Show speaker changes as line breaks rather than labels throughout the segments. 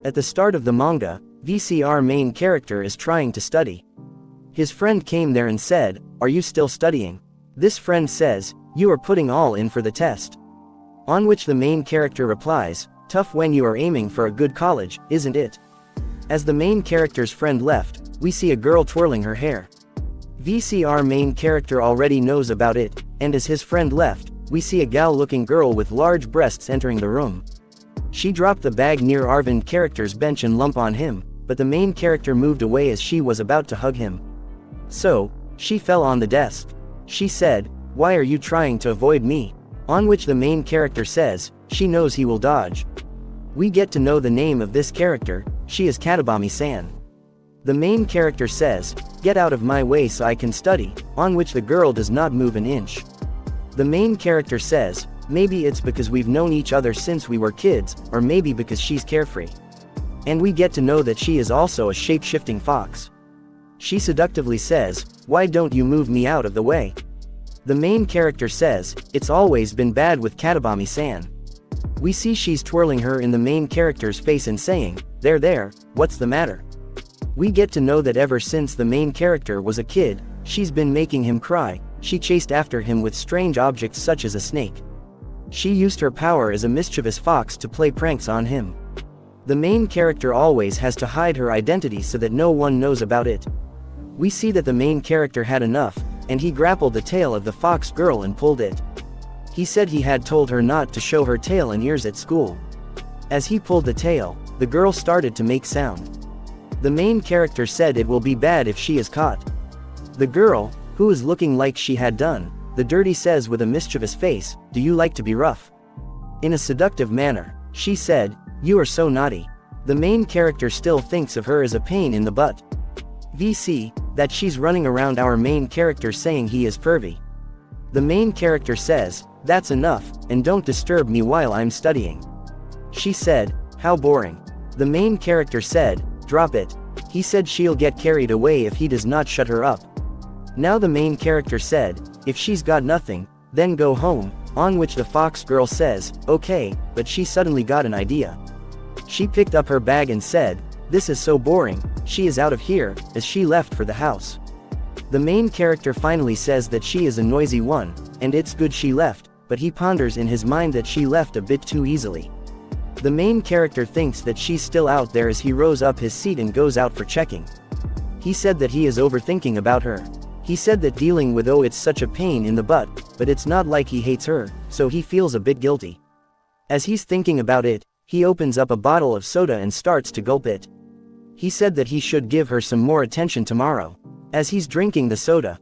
At the start of the manga, VCR main character is trying to study. His friend came there and said, "Are you still studying?" This friend says, "You are putting all in for the test." On which the main character replies, "Tough when you are aiming for a good college, isn't it?" As the main character's friend left, we see a girl twirling her hair. VCR main character already knows about it, and as his friend left, we see a gal-looking girl with large breasts entering the room. She dropped the bag near Arvind character's bench and lump on him, but the main character moved away as she was about to hug him. So, she fell on the desk. She said, "Why are you trying to avoid me?" On which the main character says, she knows he will dodge. We get to know the name of this character, she is Katabami-san. The main character says, "Get out of my way so I can study," on which the girl does not move an inch. The main character says, "Maybe it's because we've known each other since we were kids, or maybe because she's carefree." And we get to know that she is also a shape-shifting fox. She seductively says, "Why don't you move me out of the way?" The main character says, "It's always been bad with Katabami-san." We see she's twirling her in the main character's face and saying, There, what's the matter?" We get to know that ever since the main character was a kid, she's been making him cry. She chased after him with strange objects such as a snake. She used her power as a mischievous fox to play pranks on him. The main character always has to hide her identity so that no one knows about it. We see that the main character had enough, and he grappled the tail of the fox girl and pulled it. He said he had told her not to show her tail and ears at school. As he pulled the tail, the girl started to make sound. The main character said it will be bad if she is caught. The girl, who is looking like she had done the dirty, says with a mischievous face, "Do you like to be rough?" In a seductive manner, she said, "You are so naughty." The main character still thinks of her as a pain in the butt. We see that she's running around our main character saying he is pervy. The main character says, "That's enough, and don't disturb me while I'm studying." She said, "How boring." The main character said, "Drop it." He said she'll get carried away if he does not shut her up. Now the main character said, "If she's got nothing, then go home," on which the fox girl says, "Okay," but she suddenly got an idea. She picked up her bag and said, "This is so boring, she is out of here," as she left for the house. The main character finally says that she is a noisy one, and it's good she left, but he ponders in his mind that she left a bit too easily. The main character thinks that she's still out there as he rose up his seat and goes out for checking. He said that he is overthinking about her. He said that dealing with it's such a pain in the butt, but it's not like he hates her, so he feels a bit guilty. As he's thinking about it, he opens up a bottle of soda and starts to gulp it. He said that he should give her some more attention tomorrow. As he's drinking the soda,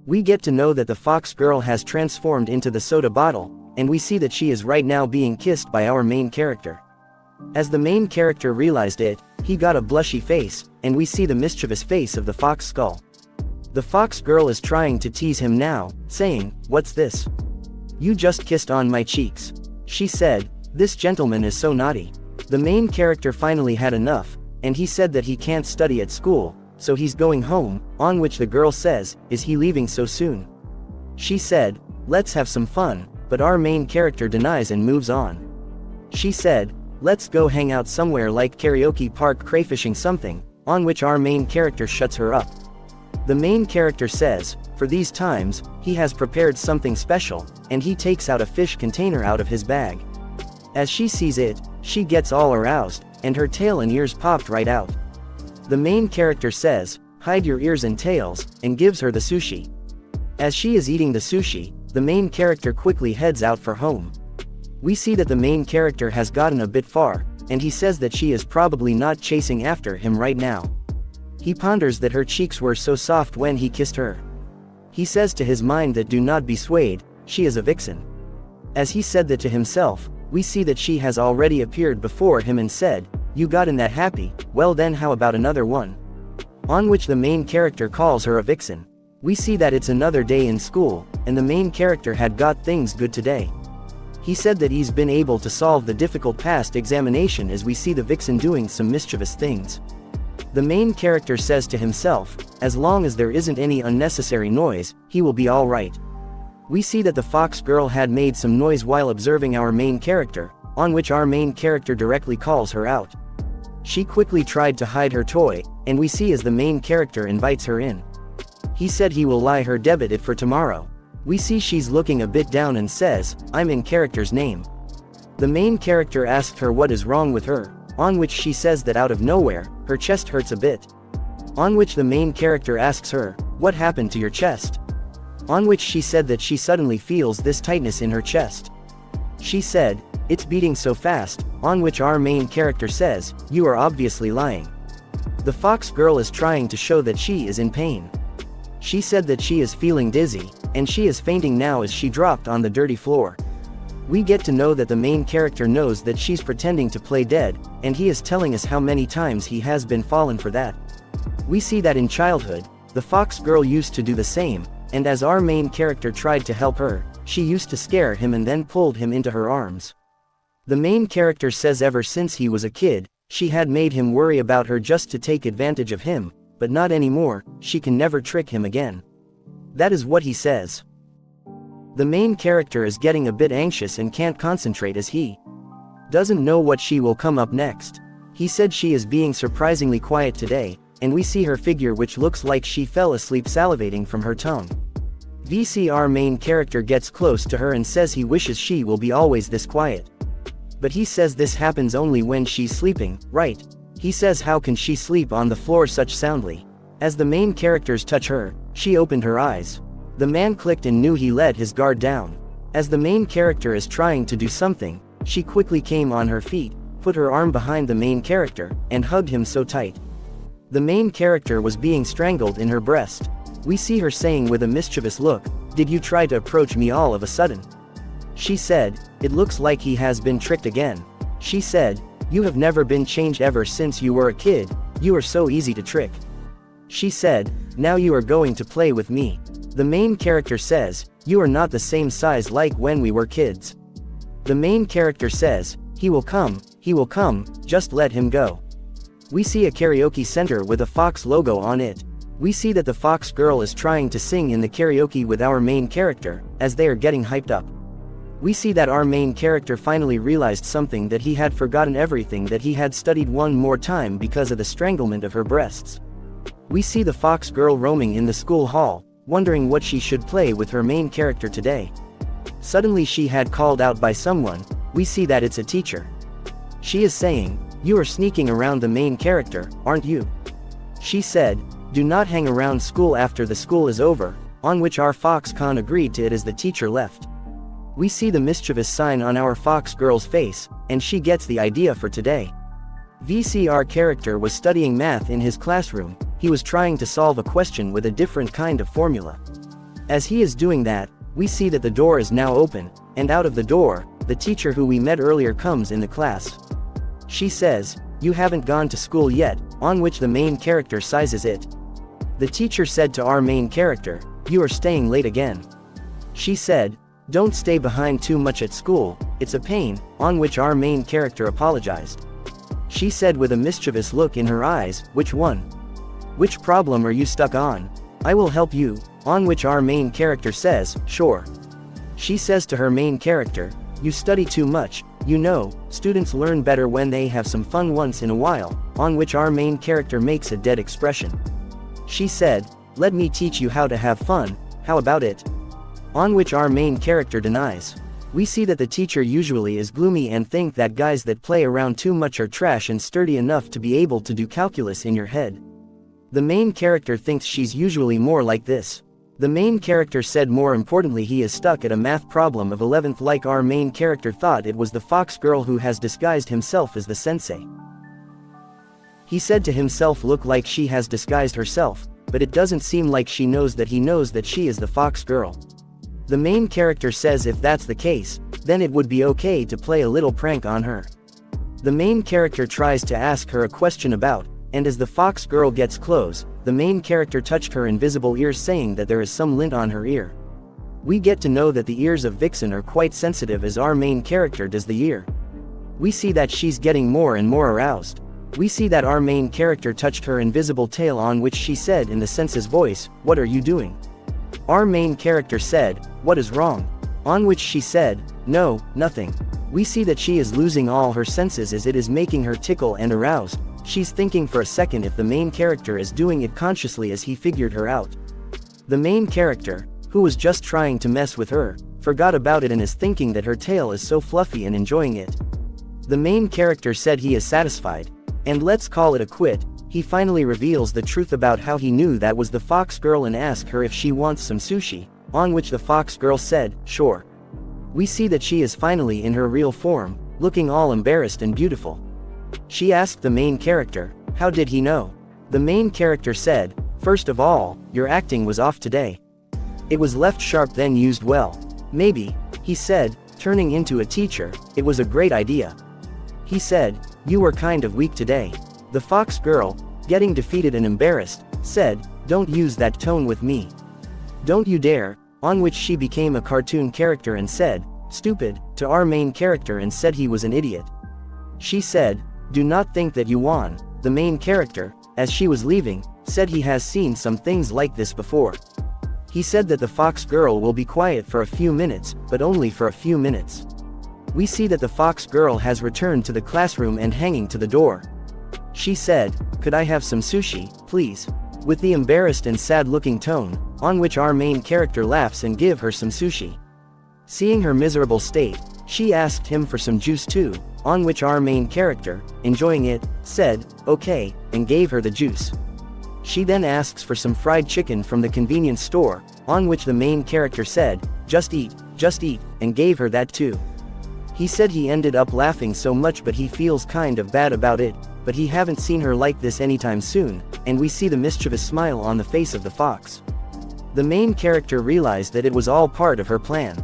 we get to know that the fox girl has transformed into the soda bottle, and we see that she is right now being kissed by our main character. As the main character realized it, he got a blushy face, and we see the mischievous face of the fox skull. The fox girl is trying to tease him now, saying, "What's this? You just kissed on my cheeks." She said, "This gentleman is so naughty." The main character finally had enough, and he said that he can't study at school, so he's going home, on which the girl says, "Is he leaving so soon?" She said, "Let's have some fun," but our main character denies and moves on. She said, "Let's go hang out somewhere like karaoke park, crayfishing something," on which our main character shuts her up. The main character says, for these times, he has prepared something special, and he takes out a fish container out of his bag. As she sees it, she gets all aroused, and her tail and ears popped right out. The main character says, "Hide your ears and tails," and gives her the sushi. As she is eating the sushi, the main character quickly heads out for home. We see that the main character has gotten a bit far, and he says that she is probably not chasing after him right now. He ponders that her cheeks were so soft when he kissed her. He says to his mind that do not be swayed, she is a vixen. As he said that to himself, we see that she has already appeared before him and said, "You gotten that happy, well then how about another one?" On which the main character calls her a vixen. We see that it's another day in school, and the main character had got things good today. He said that he's been able to solve the difficult past examination as we see the vixen doing some mischievous things. The main character says to himself, as long as there isn't any unnecessary noise, he will be all right. We see that the fox girl had made some noise while observing our main character, on which our main character directly calls her out. She quickly tried to hide her toy, and we see as the main character invites her in. He said he will lie her debit it for tomorrow. We see she's looking a bit down and says, I'm in character's name. The main character asked her what is wrong with her, on which she says that out of nowhere, her chest hurts a bit. On which the main character asks her, what happened to your chest? On which she said that she suddenly feels this tightness in her chest. She said, it's beating so fast, on which our main character says, you are obviously lying. The fox girl is trying to show that she is in pain. She said that she is feeling dizzy, and she is fainting now as she dropped on the dirty floor. We get to know that the main character knows that she's pretending to play dead, and he is telling us how many times he has been fallen for that. We see that in childhood, the fox girl used to do the same, and as our main character tried to help her, she used to scare him and then pulled him into her arms. The main character says ever since he was a kid, she had made him worry about her just to take advantage of him, but not anymore, she can never trick him again. That is what he says. The main character is getting a bit anxious and can't concentrate as he doesn't know what she will come up next. He said she is being surprisingly quiet today, and we see her figure which looks like she fell asleep salivating from her tongue. VCR main character gets close to her and says he wishes she will be always this quiet. But he says this happens only when she's sleeping, right? He says how can she sleep on the floor such soundly? As the main characters touch her, she opened her eyes. The man clicked and knew he let his guard down. As the main character is trying to do something, she quickly came on her feet, put her arm behind the main character, and hugged him so tight. The main character was being strangled in her breast. We see her saying with a mischievous look, did you try to approach me all of a sudden? She said, it looks like he has been tricked again. She said, you have never been changed ever since you were a kid, you are so easy to trick. She said, now you are going to play with me. The main character says, you are not the same size like when we were kids. The main character says, he will come, just let him go. We see a karaoke center with a fox logo on it. We see that the fox girl is trying to sing in the karaoke with our main character, as they are getting hyped up. We see that our main character finally realized something, that he had forgotten everything that he had studied one more time because of the stranglement of her breasts. We see the fox girl roaming in the school hall, wondering what she should play with her main character today. Suddenly she had called out by someone. We see that it's a teacher. She is saying, you are sneaking around the main character, aren't you? She said, do not hang around school after the school is over, on which our fox con agreed to it as the teacher left. We see the mischievous sign on our fox girl's face, and she gets the idea for today. VCR character was studying math in his classroom. He was trying to solve a question with a different kind of formula. As he is doing that, we see that the door is now open, and out of the door, the teacher who we met earlier comes in the class. She says, you haven't gone to school yet, on which the main character sizes it. The teacher said to our main character, you are staying late again. She said, don't stay behind too much at school, it's a pain, on which our main character apologized. She said with a mischievous look in her eyes, which one? Which problem are you stuck on? I will help you, on which our main character says, sure. She says to her main character, you study too much, you know, students learn better when they have some fun once in a while, on which our main character makes a dead expression. She said, let me teach you how to have fun, how about it? On which our main character denies. We see that the teacher usually is gloomy and think that guys that play around too much are trash and sturdy enough to be able to do calculus in your head. The main character thinks she's usually more like this. The main character said more importantly he is stuck at a math problem of 11th like our main character thought it was the fox girl who has disguised himself as the sensei. He said to himself look like she has disguised herself, but it doesn't seem like she knows that he knows that she is the fox girl. The main character says if that's the case, then it would be okay to play a little prank on her. The main character tries to ask her a question about, and as the fox girl gets close, the main character touched her invisible ears saying that there is some lint on her ear. We get to know that the ears of Vixen are quite sensitive as our main character does the ear. We see that she's getting more and more aroused. We see that our main character touched her invisible tail on which she said in the sense's voice, what are you doing? Our main character said, what is wrong? On which she said, no, nothing. We see that she is losing all her senses as it is making her tickle and aroused, She's thinking for a second if the main character is doing it consciously as he figured her out. The main character, who was just trying to mess with her, forgot about it and is thinking that her tail is so fluffy and enjoying it. The main character said he is satisfied, and let's call it a quit. He finally reveals the truth about how he knew that was the fox girl and asks her if she wants some sushi, on which the fox girl said, sure. We see that she is finally in her real form, looking all embarrassed and beautiful. She asked the main character, how did he know? The main character said, first of all, your acting was off today. It was left sharp then used well. Maybe, he said, turning into a teacher, it was a great idea. He said, you were kind of weak today. The fox girl, getting defeated and embarrassed, said, don't use that tone with me. Don't you dare, on which she became a cartoon character and said, stupid, to our main character and said he was an idiot. She said, do not think that you won. The main character, as she was leaving, said he has seen some things like this before. He said that the fox girl will be quiet for a few minutes, but only for a few minutes. We see that the fox girl has returned to the classroom and hanging to the door. She said, could I have some sushi, please? With the embarrassed and sad-looking tone, on which our main character laughs and give her some sushi. Seeing her miserable state, she asked him for some juice too, on which our main character, enjoying it, said, okay, and gave her the juice. She then asks for some fried chicken from the convenience store, on which the main character said, just eat, and gave her that too. He said he ended up laughing so much but he feels kind of bad about it, but he haven't seen her like this anytime soon, and we see the mischievous smile on the face of the fox. The main character realized that it was all part of her plan.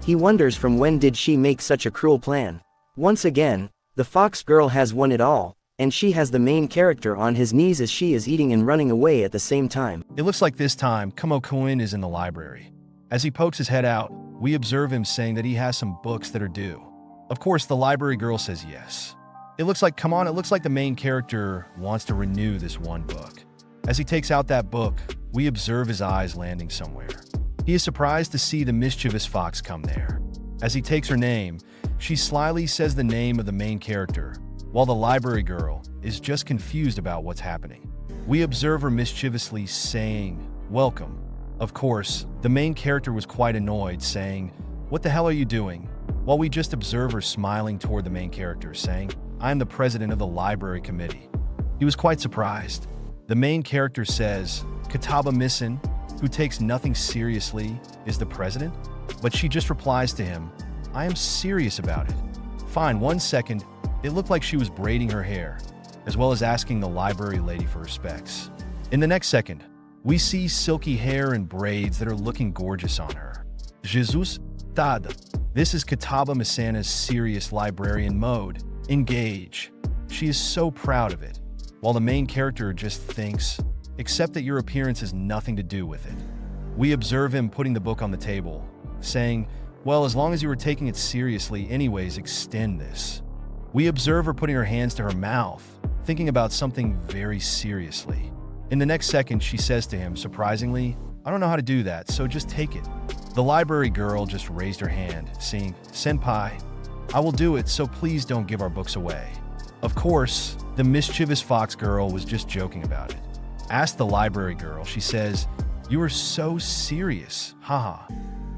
He wonders from when did she make such a cruel plan. Once again, the fox girl has won it all, and she has the main character on his knees as she is eating and running away at the same time.
It looks like this time, Kumo-kun is in the library. As he pokes his head out, we observe him saying that he has some books that are due. Of course, the library girl says yes. It looks like the main character wants to renew this one book. As he takes out that book, we observe his eyes landing somewhere. He is surprised to see the mischievous fox come there. As he takes her name, she slyly says the name of the main character, while the library girl is just confused about what's happening. We observe her mischievously saying, welcome. Of course, the main character was quite annoyed, saying, what the hell are you doing? While we just observe her smiling toward the main character, saying, I am the president of the library committee. He was quite surprised. The main character says, Kataba Missen, who takes nothing seriously, is the president? But she just replies to him, I am serious about it. Fine, 1 second, it looked like she was braiding her hair, as well as asking the library lady for her specs. In the next second, we see silky hair and braids that are looking gorgeous on her. Jesus Tad. This is Kataba Misana's serious librarian mode. Engage. She is so proud of it, while the main character just thinks, except that your appearance has nothing to do with it. We observe him putting the book on the table, saying, well, as long as you were taking it seriously anyways, extend this. We observe her putting her hands to her mouth, thinking about something very seriously. In the next second, she says to him, surprisingly, I don't know how to do that, so just take it. The library girl just raised her hand, saying, Senpai, I will do it, so please don't give our books away. Of course, the mischievous fox girl was just joking about it. Asked the library girl, she says, you are so serious, haha.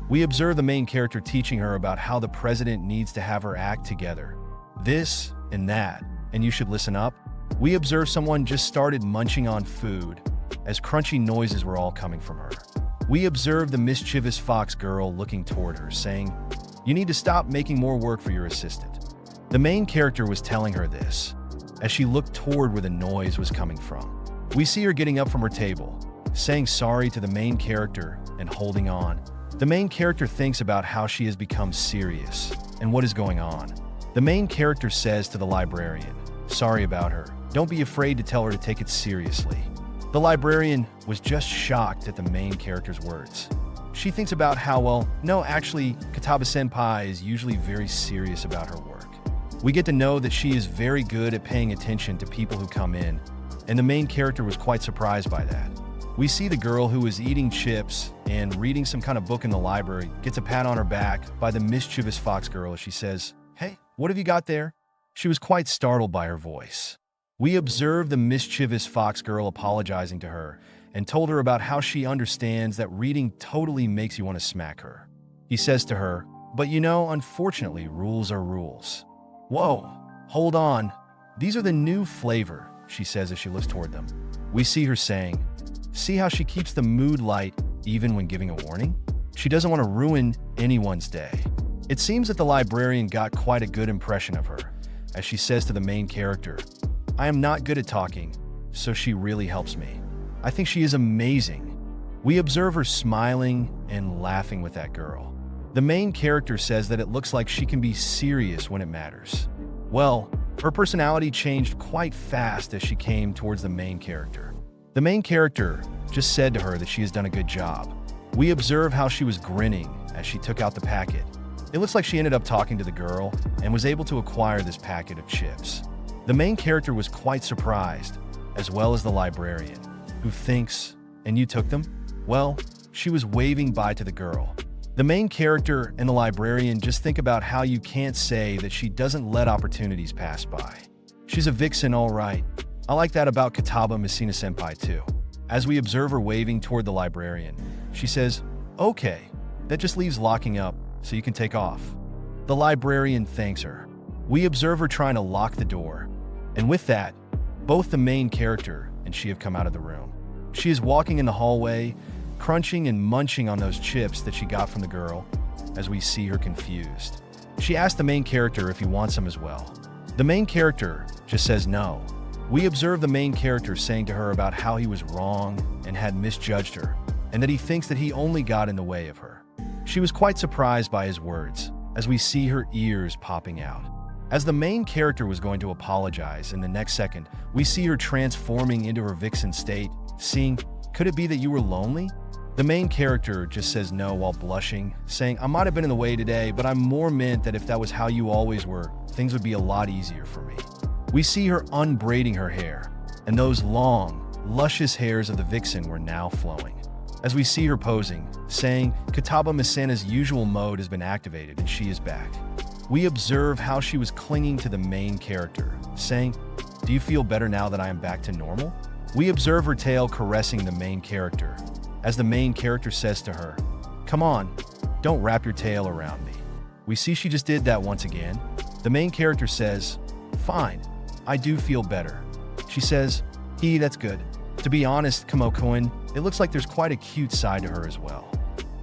We observe the main character teaching her about how the president needs to have her act together. This and that, and you should listen up. We observe someone just started munching on food, as crunchy noises were all coming from her. We observe the mischievous fox girl looking toward her, saying, you need to stop making more work for your assistant. The main character was telling her this, as she looked toward where the noise was coming from. We see her getting up from her table, saying sorry to the main character and holding on. The main character thinks about how she has become serious and what is going on. The main character says to the librarian, sorry about her. Don't be afraid to tell her to take it seriously. The librarian was just shocked at the main character's words. She thinks about how, well, no, actually, Kataba-senpai is usually very serious about her work. We get to know that she is very good at paying attention to people who come in, and the main character was quite surprised by that. We see the girl who is eating chips and reading some kind of book in the library gets a pat on her back by the mischievous fox girl as she says, hey, what have you got there? She was quite startled by her voice. We observe the mischievous Foxgirl apologizing to her and told her about how she understands that reading totally makes you want to smack her. He says to her, "But you know, unfortunately, rules are rules." "Whoa, hold on. These are the new flavor," she says as she looks toward them. We see her saying, "See how she keeps the mood light even when giving a warning? She doesn't want to ruin anyone's day." It seems that the librarian got quite a good impression of her, as she says to the main character, "I am not good at talking, so she really helps me. I think she is amazing." We observe her smiling and laughing with that girl. The main character says that it looks like she can be serious when it matters. Well, her personality changed quite fast as she came towards the main character. The main character just said to her that she has done a good job. We observe how she was grinning as she took out the packet. It looks like she ended up talking to the girl and was able to acquire this packet of chips. The main character was quite surprised, as well as the librarian, who thinks, "And you took them?" Well, she was waving bye to the girl. The main character and the librarian just think about how you can't say that she doesn't let opportunities pass by. She's a vixen, all right. I like that about Kitaba Messina-senpai too. As we observe her waving toward the librarian, she says, "Okay, that just leaves locking up, so you can take off." The librarian thanks her. We observe her trying to lock the door, and with that, both the main character and she have come out of the room. She is walking in the hallway, crunching and munching on those chips that she got from the girl, as we see her confused. She asks the main character if he wants them as well. The main character just says no. We observe the main character saying to her about how he was wrong and had misjudged her, and that he thinks that he only got in the way of her. She was quite surprised by his words, as we see her ears popping out. As the main character was going to apologize, in the next second, we see her transforming into her vixen state, seeing, "Could it be that you were lonely?" The main character just says no while blushing, saying, "I might have been in the way today, but I'm more meant that if that was how you always were, things would be a lot easier for me." We see her unbraiding her hair, and those long, luscious hairs of the vixen were now flowing. As we see her posing, saying, "Kitaba Misana's usual mode has been activated and she is back." We observe how she was clinging to the main character, saying, "Do you feel better now that I am back to normal?" We observe her tail caressing the main character, as the main character says to her, "Come on, don't wrap your tail around me." We see she just did that once again. The main character says, "Fine, I do feel better." She says, That's good. To be honest, Kamoko-kun, it looks like there's quite a cute side to her as well."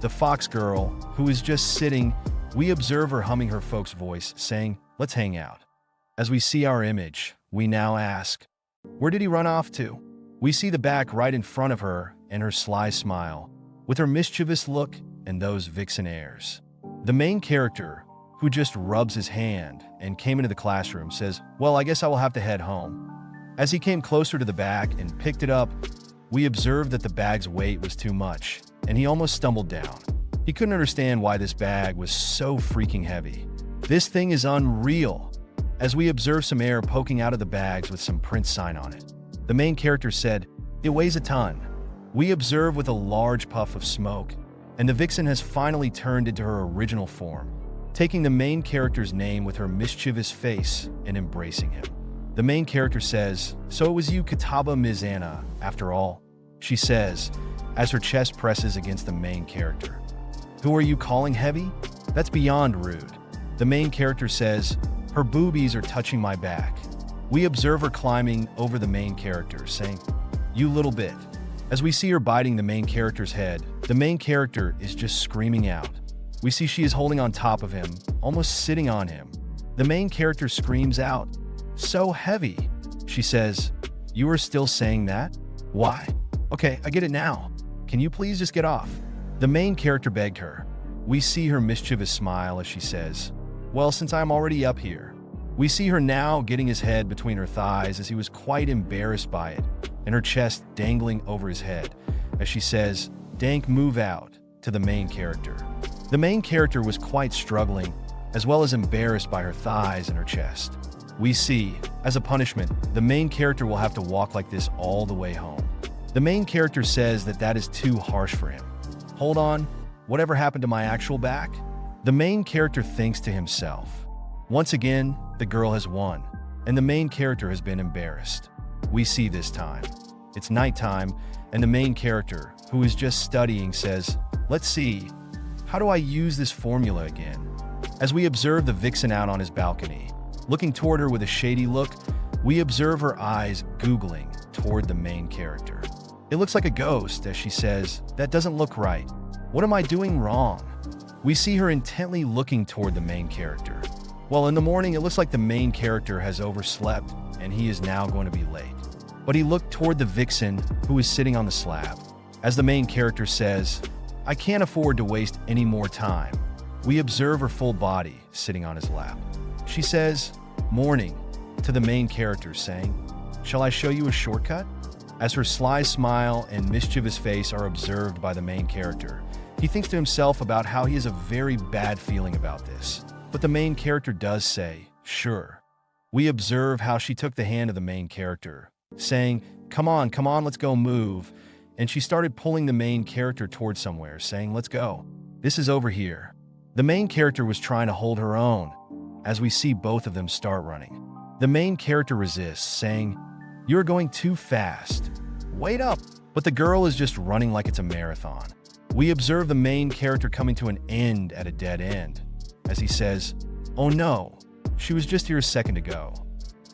The fox girl, who is just sitting, we observe her humming her folk's voice, saying, "Let's hang out." As we see our image, we now ask, "Where did he run off to?" We see the back right in front of her and her sly smile, with her mischievous look and those vixen airs. The main character, who just rubs his hand and came into the classroom, says, "Well, I guess I will have to head home." As he came closer to the bag and picked it up, we observed that the bag's weight was too much, and he almost stumbled down. He couldn't understand why this bag was so freaking heavy. This thing is unreal. As we observe some air poking out of the bags with some print sign on it. The main character said, "It weighs a ton." We observe with a large puff of smoke, and the vixen has finally turned into her original form, taking the main character's name with her mischievous face and embracing him. The main character says, "So it was you, Kitaba Mizana, after all," she says, as her chest presses against the main character. "Who are you calling heavy? That's beyond rude." The main character says, "Her boobies are touching my back." We observe her climbing over the main character, saying, "You little bit." As we see her biting the main character's head, the main character is just screaming out. We see she is holding on top of him, almost sitting on him. The main character screams out, "So heavy." She says, "You are still saying that? Why? Okay, I get it now. Can you please just get off?" The main character begged her. We see her mischievous smile as she says, "Well, since I'm already up here." We see her now getting his head between her thighs as he was quite embarrassed by it, and her chest dangling over his head, as she says, "Dank, move out," to the main character. The main character was quite struggling, as well as embarrassed by her thighs and her chest. We see, as a punishment, the main character will have to walk like this all the way home. The main character says that that is too harsh for him. Hold on, whatever happened to my actual back? The main character thinks to himself. Once again, the girl has won, and the main character has been embarrassed. we see this time. It's nighttime, and the main character, who is just studying, says, "Let's see, how do I use this formula again?" As we observe the vixen out on his balcony, looking toward her with a shady look, we observe her eyes googling toward the main character. It looks like a ghost as she says, "That doesn't look right. What am I doing wrong?" We see her intently looking toward the main character. Well, in the morning, it looks like the main character has overslept and he is now going to be late. But he looked toward the vixen who is sitting on the slab. As the main character says, "I can't afford to waste any more time," we observe her full body sitting on his lap. She says, "Morning," to the main character, saying, "Shall I show you a shortcut?" As her sly smile and mischievous face are observed by the main character, he thinks to himself about how he has a very bad feeling about this. But the main character does say, "Sure." We observe how she took the hand of the main character, saying, come on, let's go move." And she started pulling the main character towards somewhere, saying, "Let's go. This is over here." The main character was trying to hold her own, as we see both of them start running. The main character resists, saying, "You're going too fast. Wait up." But the girl is just running like it's a marathon. We observe the main character coming to an end at a dead end, as he says, "Oh no, she was just here a second ago."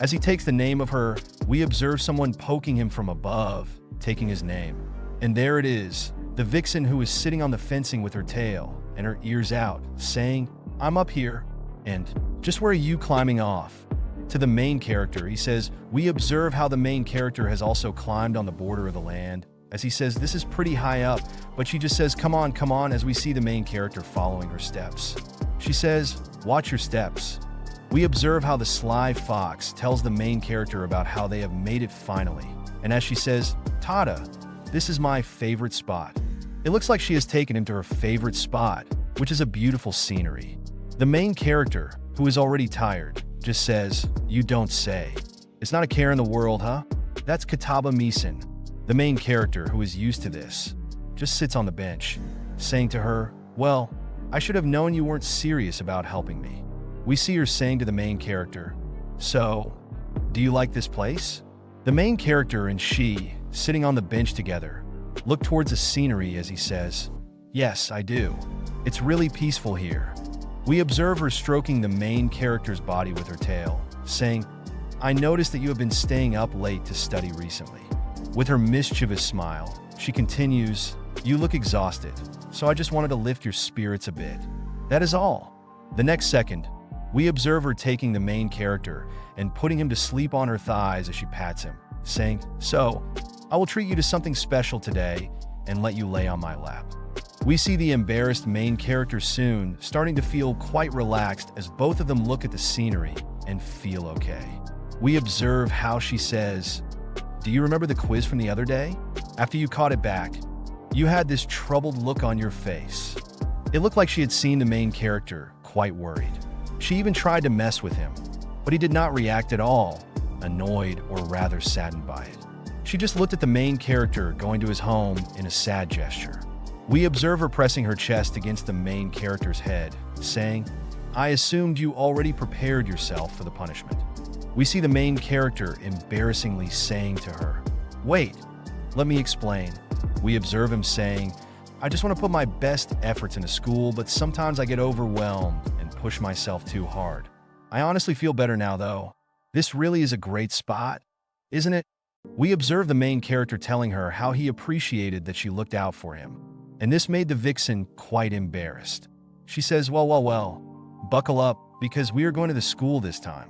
As he takes the name of her, we observe someone poking him from above, taking his name. And there it is, the vixen who is sitting on the fencing with her tail and her ears out, saying, "I'm up here." And, "Just where are you climbing off?" To the main character, he says, we observe how the main character has also climbed on the border of the land. As he says, "This is pretty high up," but she just says, come on, as we see the main character following her steps. She says, "Watch your steps." We observe how the sly fox tells the main character about how they have made it finally. And as she says, "Tada, this is my favorite spot." It looks like she has taken him to her favorite spot, which is a beautiful scenery. The main character, who is already tired, just says, "You don't say. It's not a care in the world, huh?" That's Kataba Misen. The main character, who is used to this, just sits on the bench, saying to her, "Well, I should have known you weren't serious about helping me." We see her saying to the main character, "So, do you like this place?" The main character and she, sitting on the bench together, look towards the scenery as he says, "Yes, I do. It's really peaceful here." We observe her stroking the main character's body with her tail, saying, "I noticed that you have been staying up late to study recently." With her mischievous smile, she continues, "You look exhausted, so I just wanted to lift your spirits a bit. That is all." The next second, we observe her taking the main character and putting him to sleep on her thighs as she pats him, saying, "So, I will treat you to something special today and let you lay on my lap." We see the embarrassed main character soon starting to feel quite relaxed as both of them look at the scenery and feel okay. We observe how she says, "Do you remember the quiz from the other day? After you caught it back, you had this troubled look on your face." It looked like she had seen the main character quite worried. She even tried to mess with him, but he did not react at all, annoyed or rather saddened by it. She just looked at the main character going to his home in a sad gesture. We observe her pressing her chest against the main character's head, saying, "I assumed you already prepared yourself for the punishment." We see the main character embarrassingly saying to her, "Wait, let me explain." We observe him saying, "I just want to put my best efforts into school, but sometimes I get overwhelmed and push myself too hard. I honestly feel better now, though. This really is a great spot, isn't it?" We observe the main character telling her how he appreciated that she looked out for him, and this made the vixen quite embarrassed. She says, well, buckle up, because we are going to the school this time."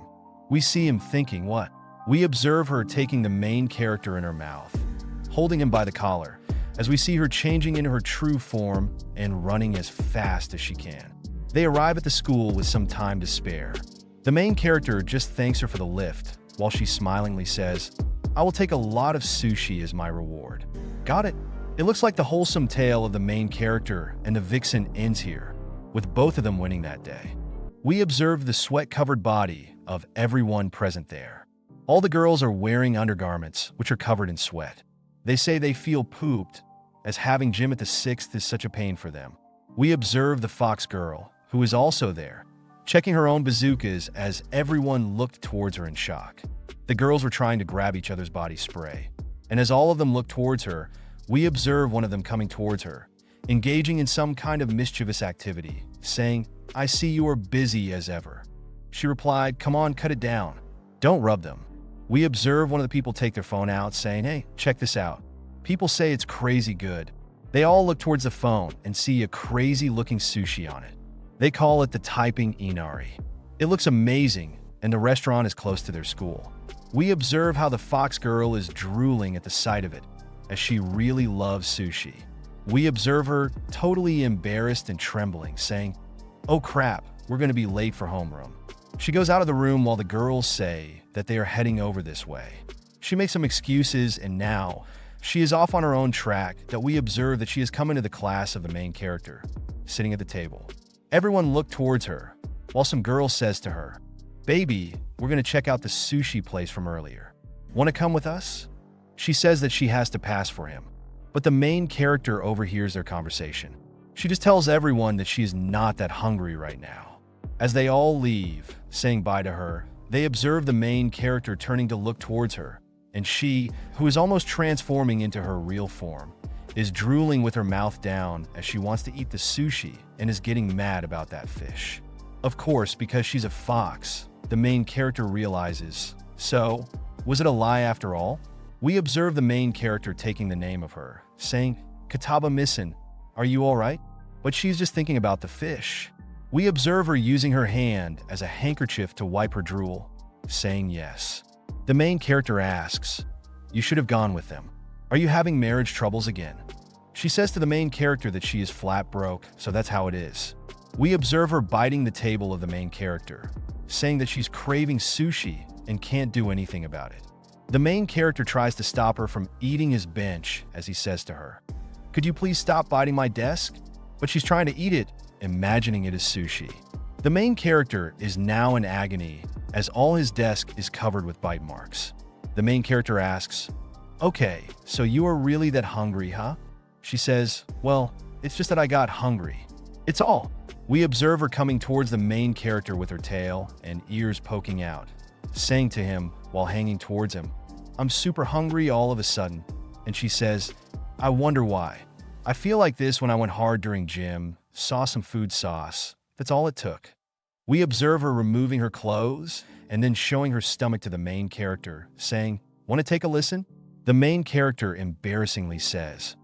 We see him thinking, what? We observe her taking the main character in her mouth, holding him by the collar, as we see her changing into her true form and running as fast as she can. They arrive at the school with some time to spare. The main character just thanks her for the lift, while she smilingly says, "I will take a lot of sushi as my reward." Got it? It looks like the wholesome tale of the main character and the vixen ends here, with both of them winning that day. We observe the sweat-covered body of everyone present there. All the girls are wearing undergarments, which are covered in sweat. They say they feel pooped, as having gym at the 6th is such a pain for them. We observe the fox girl, who is also there, checking her own bazookas as everyone looked towards her in shock. The girls were trying to grab each other's body spray. And as all of them looked towards her, we observe one of them coming towards her, engaging in some kind of mischievous activity, saying, "I see you are busy as ever." She replied, "Come on, cut it down. Don't rub them." We observe one of the people take their phone out, saying, "Hey, check this out." People say it's crazy good. They all look towards the phone and see a crazy-looking sushi on it. They call it the typing inari. It looks amazing, and the restaurant is close to their school. We observe how the fox girl is drooling at the sight of it, as she really loves sushi. We observe her totally embarrassed and trembling, saying, "Oh crap, we're going to be late for homeroom." She goes out of the room while the girls say that they are heading over this way. She makes some excuses, and now she is off on her own track that we observe that she has come into the class of the main character, sitting at the table. Everyone looked towards her, while some girl says to her, "Baby, we're going to check out the sushi place from earlier. Want to come with us?" She says that she has to pass for him, but the main character overhears their conversation. She just tells everyone that she is not that hungry right now. As they all leave, saying bye to her, they observe the main character turning to look towards her, and she, who is almost transforming into her real form, is drooling with her mouth down as she wants to eat the sushi and is getting mad about that fish. Of course, because she's a fox, the main character realizes, so, was it a lie after all? We observe the main character taking the name of her, saying, "Kataba Missin, are you alright?" But she's just thinking about the fish. We observe her using her hand as a handkerchief to wipe her drool, saying yes. The main character asks, "You should have gone with them. Are you having marriage troubles again?" She says to the main character that she is flat broke, so that's how it is. We observe her biting the table of the main character, saying that she's craving sushi and can't do anything about it. The main character tries to stop her from eating his bench as he says to her, "Could you please stop biting my desk?" But she's trying to eat it, imagining it is sushi. The main character is now in agony as all his desk is covered with bite marks. The main character asks, "Okay, so you are really that hungry, huh?" She says, "Well, it's just that I got hungry. It's all." We observe her coming towards the main character with her tail and ears poking out, saying to him while hanging towards him, "I'm super hungry all of a sudden." And she says, "I wonder why. I feel like this when I went hard during gym, saw some food sauce. That's all it took." We observe her removing her clothes and then showing her stomach to the main character, saying, "Want to take a listen?" The main character embarrassingly says,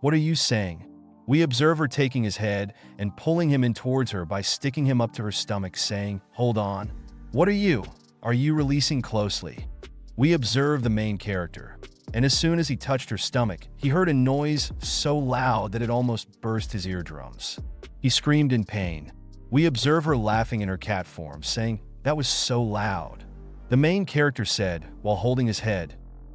"What are you saying?" We observe her taking his head and pulling him in towards her by sticking him up to her stomach, saying, "Hold on. What are you? Are you releasing closely?" We observe the main character, and as soon as he touched her stomach, he heard a noise so loud that it almost burst his eardrums. He screamed in pain. We observe her laughing in her cat form, saying, "That was so loud." The main character said, while holding his head,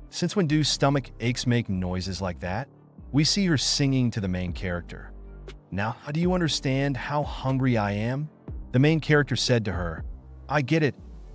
"Since when do stomach aches make noises like that?" We see her singing to the main character. "Now, do you understand how hungry I am?" The main character said to her, "I get it.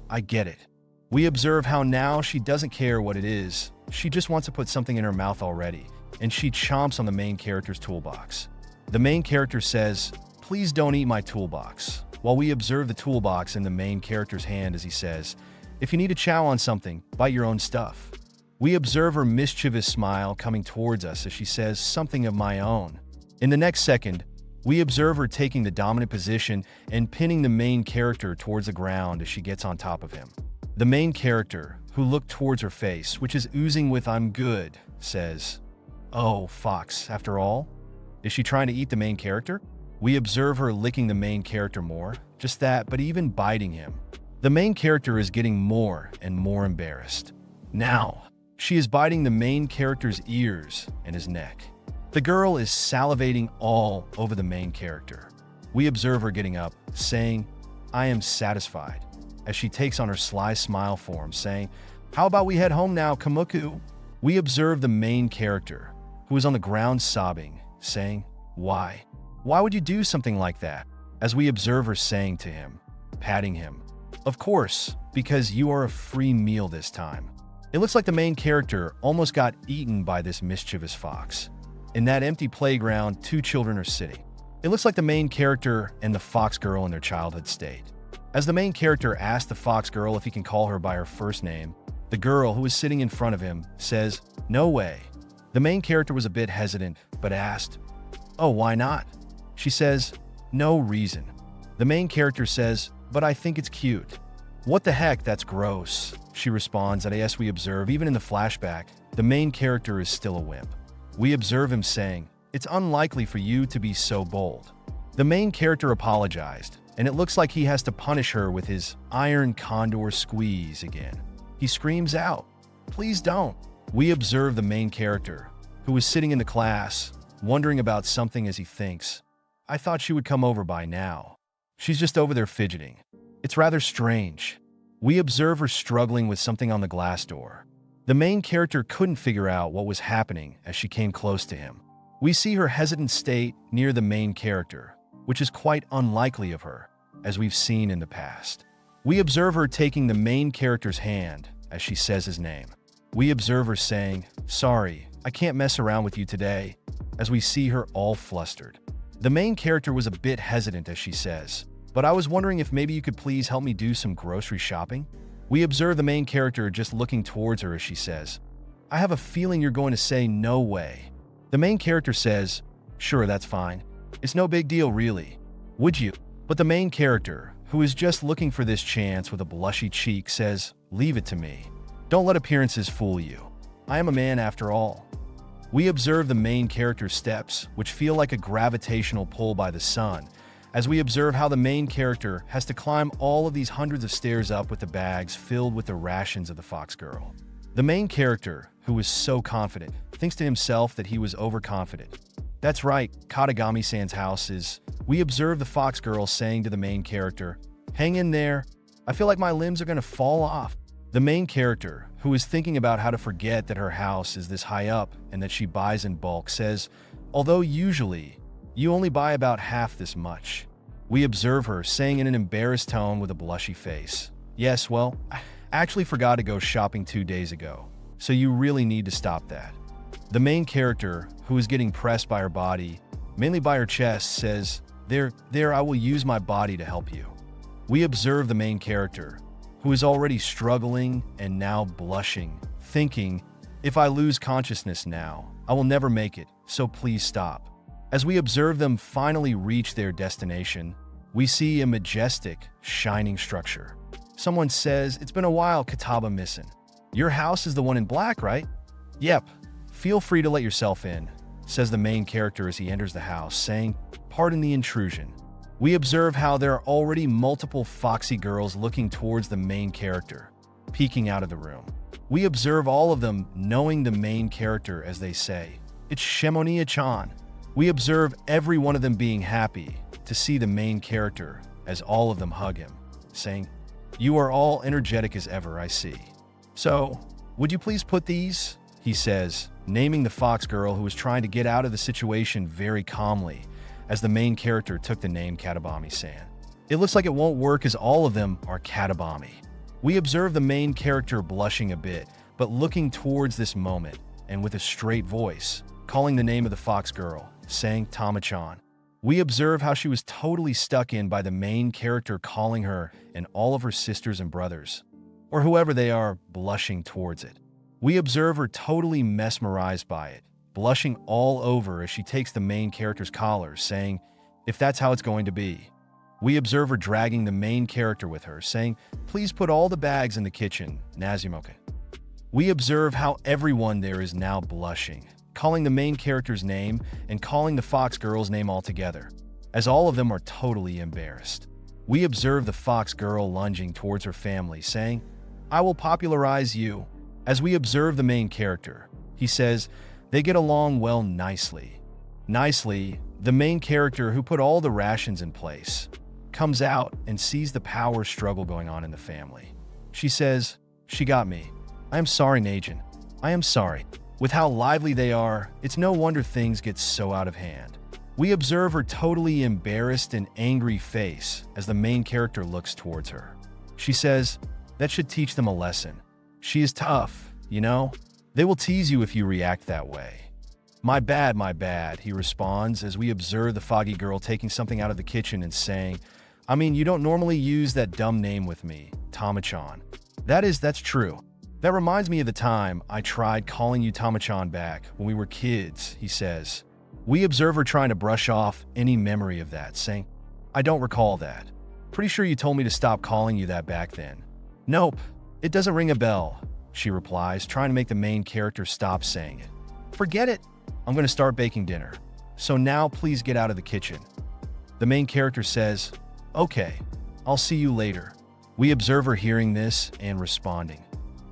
I get it." We observe how now she doesn't care what it is. She just wants to put something in her mouth already, and she chomps on the main character's toolbox. The main character says, "Please don't eat my toolbox," while we observe the toolbox in the main character's hand as he says, "If you need to chow on something, bite your own stuff." We observe her mischievous smile coming towards us as she says, "Something of my own." In the next second, we observe her taking the dominant position and pinning the main character towards the ground as she gets on top of him. The main character, who looked towards her face, which is oozing with "I'm good," says, "Oh, Fox, after all?" Is she trying to eat the main character? We observe her licking the main character more, just that, but even biting him. The main character is getting more and more embarrassed. Now, she is biting the main character's ears and his neck. The girl is salivating all over the main character. We observe her getting up, saying, "I am satisfied," as she takes on her sly smile form, saying, "How about we head home now, Kamuku?" We observe the main character, who is on the ground sobbing, saying, "Why? Why would you do something like that?" As we observe her saying to him, patting him, "Of course, because you are a free meal this time." It looks like the main character almost got eaten by this mischievous fox. In that empty playground, two children are sitting. It looks like the main character and the fox girl in their childhood state. As the main character asks the fox girl if he can call her by her first name, the girl, who is sitting in front of him, says, "No way." The main character was a bit hesitant, but asked, "Oh, why not?" She says, "No reason." The main character says, "But I think it's cute." "What the heck, that's gross," she responds, and as we observe, even in the flashback, the main character is still a wimp. We observe him saying, "It's unlikely for you to be so bold." The main character apologized, and it looks like he has to punish her with his iron condor squeeze again. He screams out, "Please don't." We observe the main character, who is sitting in the class, wondering about something as he thinks, "I thought she would come over by now. She's just over there fidgeting. It's rather strange." We observe her struggling with something on the glass door. The main character couldn't figure out what was happening as she came close to him. We see her hesitant state near the main character, which is quite unlikely of her, as we've seen in the past. We observe her taking the main character's hand as she says his name. We observe her saying, "Sorry, I can't mess around with you today," as we see her all flustered. The main character was a bit hesitant as she says, "But I was wondering if maybe you could please help me do some grocery shopping?" We observe the main character just looking towards her as she says, "I have a feeling you're going to say no way." The main character says, "Sure, that's fine. It's no big deal really. Would you?" But the main character, who is just looking for this chance with a blushy cheek, says, "Leave it to me. Don't let appearances fool you. I am a man after all." We observe the main character's steps, which feel like a gravitational pull by the sun, as we observe how the main character has to climb all of these hundreds of stairs up with the bags filled with the rations of the fox girl. The main character, who is so confident, thinks to himself that he was overconfident. That's right, Katagami-san's house is. We observe the fox girl saying to the main character, "Hang in there. I feel like my limbs are going to fall off." The main character, who is thinking about how to forget that her house is this high up and that she buys in bulk, says, "Although usually you only buy about half this much." We observe her saying in an embarrassed tone with a blushy face, "Yes, well, I actually forgot to go shopping 2 days ago, so you really need to stop that." The main character, who is getting pressed by her body, mainly by her chest, says, There, I will use my body to help you." We observe the main character, who is already struggling and now blushing, thinking, "If I lose consciousness now, I will never make it, so please stop." As we observe them finally reach their destination, we see a majestic, shining structure. Someone says, "It's been a while, Kataba-missin. Your house is the one in black, right?" "Yep. Feel free to let yourself in," says the main character as he enters the house, saying, "Pardon the intrusion." We observe how there are already multiple foxy girls looking towards the main character, peeking out of the room. We observe all of them knowing the main character as they say, "It's Shimonia-chan." We observe every one of them being happy to see the main character as all of them hug him, saying, "You are all energetic as ever, I see. So, would you please put these?" he says, naming the fox girl, who was trying to get out of the situation very calmly, as the main character took the name Katabami-san. It looks like it won't work as all of them are Katabami. We observe the main character blushing a bit, but looking towards this moment, and with a straight voice, calling the name of the fox girl, saying Tama-chan. We observe how she was totally stuck in by the main character calling her and all of her sisters and brothers, or whoever they are, blushing towards it. We observe her totally mesmerized by it, blushing all over as she takes the main character's collar, saying, "If that's how it's going to be." We observe her dragging the main character with her, saying, "Please put all the bags in the kitchen, Nazumoka." We observe how everyone there is now blushing, calling the main character's name and calling the fox girl's name altogether, as all of them are totally embarrassed. We observe the fox girl lunging towards her family, saying, "I will popularize you." As we observe the main character, he says, "They get along well nicely." Nicely, the main character, who put all the rations in place, comes out and sees the power struggle going on in the family. She says, "She got me. I am sorry, Najin. I am sorry." With how lively they are, it's no wonder things get so out of hand. We observe her totally embarrassed and angry face as the main character looks towards her. She says, "That should teach them a lesson. She is tough, you know? They will tease you if you react that way." My bad," he responds as we observe the foggy girl taking something out of the kitchen and saying, I mean, you don't normally use that dumb name with me, Tama-chan. That's true. That reminds me of the time I tried calling you Tama-chan back when we were kids, he says. We observe her trying to brush off any memory of that, saying, I don't recall that. Pretty sure you told me to stop calling you that back then. Nope, it doesn't ring a bell, she replies, trying to make the main character stop saying it. Forget it. I'm going to start baking dinner. So now please get out of the kitchen. The main character says, okay, I'll see you later. We observe her hearing this and responding.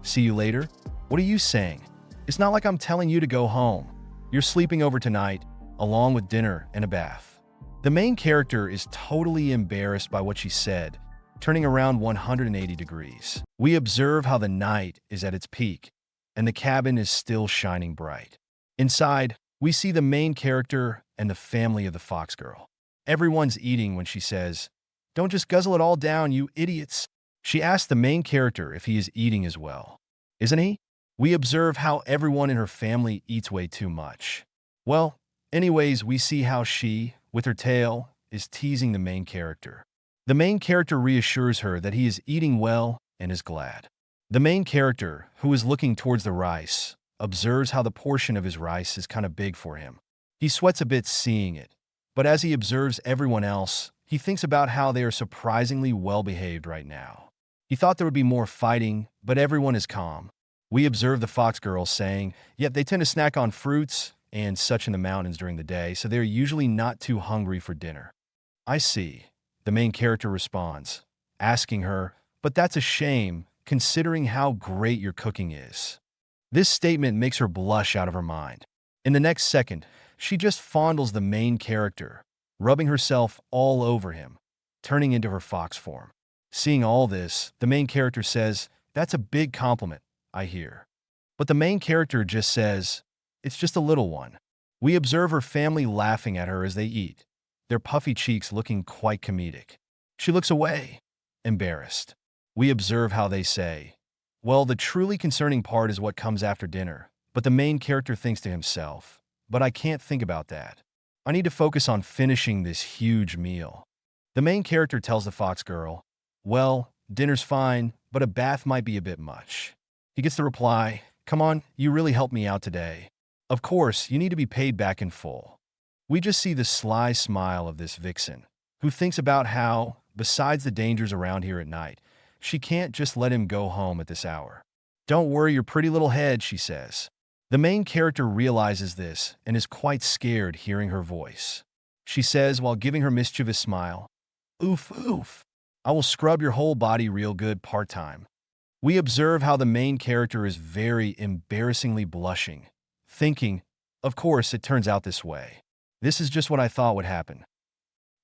See you later? What are you saying? It's not like I'm telling you to go home. You're sleeping over tonight, along with dinner and a bath. The main character is totally embarrassed by what she said, turning around 180 degrees. We observe how the night is at its peak, and the cabin is still shining bright. Inside, we see the main character and the family of the Foxgirl. Everyone's eating when she says, don't just guzzle it all down, you idiots. She asks the main character if he is eating as well. Isn't he? We observe how everyone in her family eats way too much. Well, anyways, we see how she, with her tail, is teasing the main character. The main character reassures her that he is eating well and is glad. The main character, who is looking towards the rice, observes how the portion of his rice is kind of big for him. He sweats a bit seeing it, but as he observes everyone else, he thinks about how they are surprisingly well-behaved right now. He thought there would be more fighting, but everyone is calm. We observe the Foxgirl saying, yet they tend to snack on fruits and such in the mountains during the day, so they're usually not too hungry for dinner. I see, the main character responds, asking her, but that's a shame, considering how great your cooking is. This statement makes her blush out of her mind. In the next second, she just fondles the main character, rubbing herself all over him, turning into her fox form. Seeing all this, the main character says, that's a big compliment, I hear. But the main character just says, it's just a little one. We observe her family laughing at her as they eat, their puffy cheeks looking quite comedic. She looks away, embarrassed. We observe how they say, well, the truly concerning part is what comes after dinner, but the main character thinks to himself, but I can't think about that. I need to focus on finishing this huge meal. The main character tells the Foxgirl, well, dinner's fine, but a bath might be a bit much. He gets the reply, come on, you really helped me out today. Of course, you need to be paid back in full. We just see the sly smile of this vixen, who thinks about how, besides the dangers around here at night, she can't just let him go home at this hour. Don't worry your pretty little head, she says. The main character realizes this and is quite scared hearing her voice. She says while giving her mischievous smile, oof, oof. I will scrub your whole body real good part-time. We observe how the main character is very embarrassingly blushing, thinking, of course, it turns out this way. This is just what I thought would happen.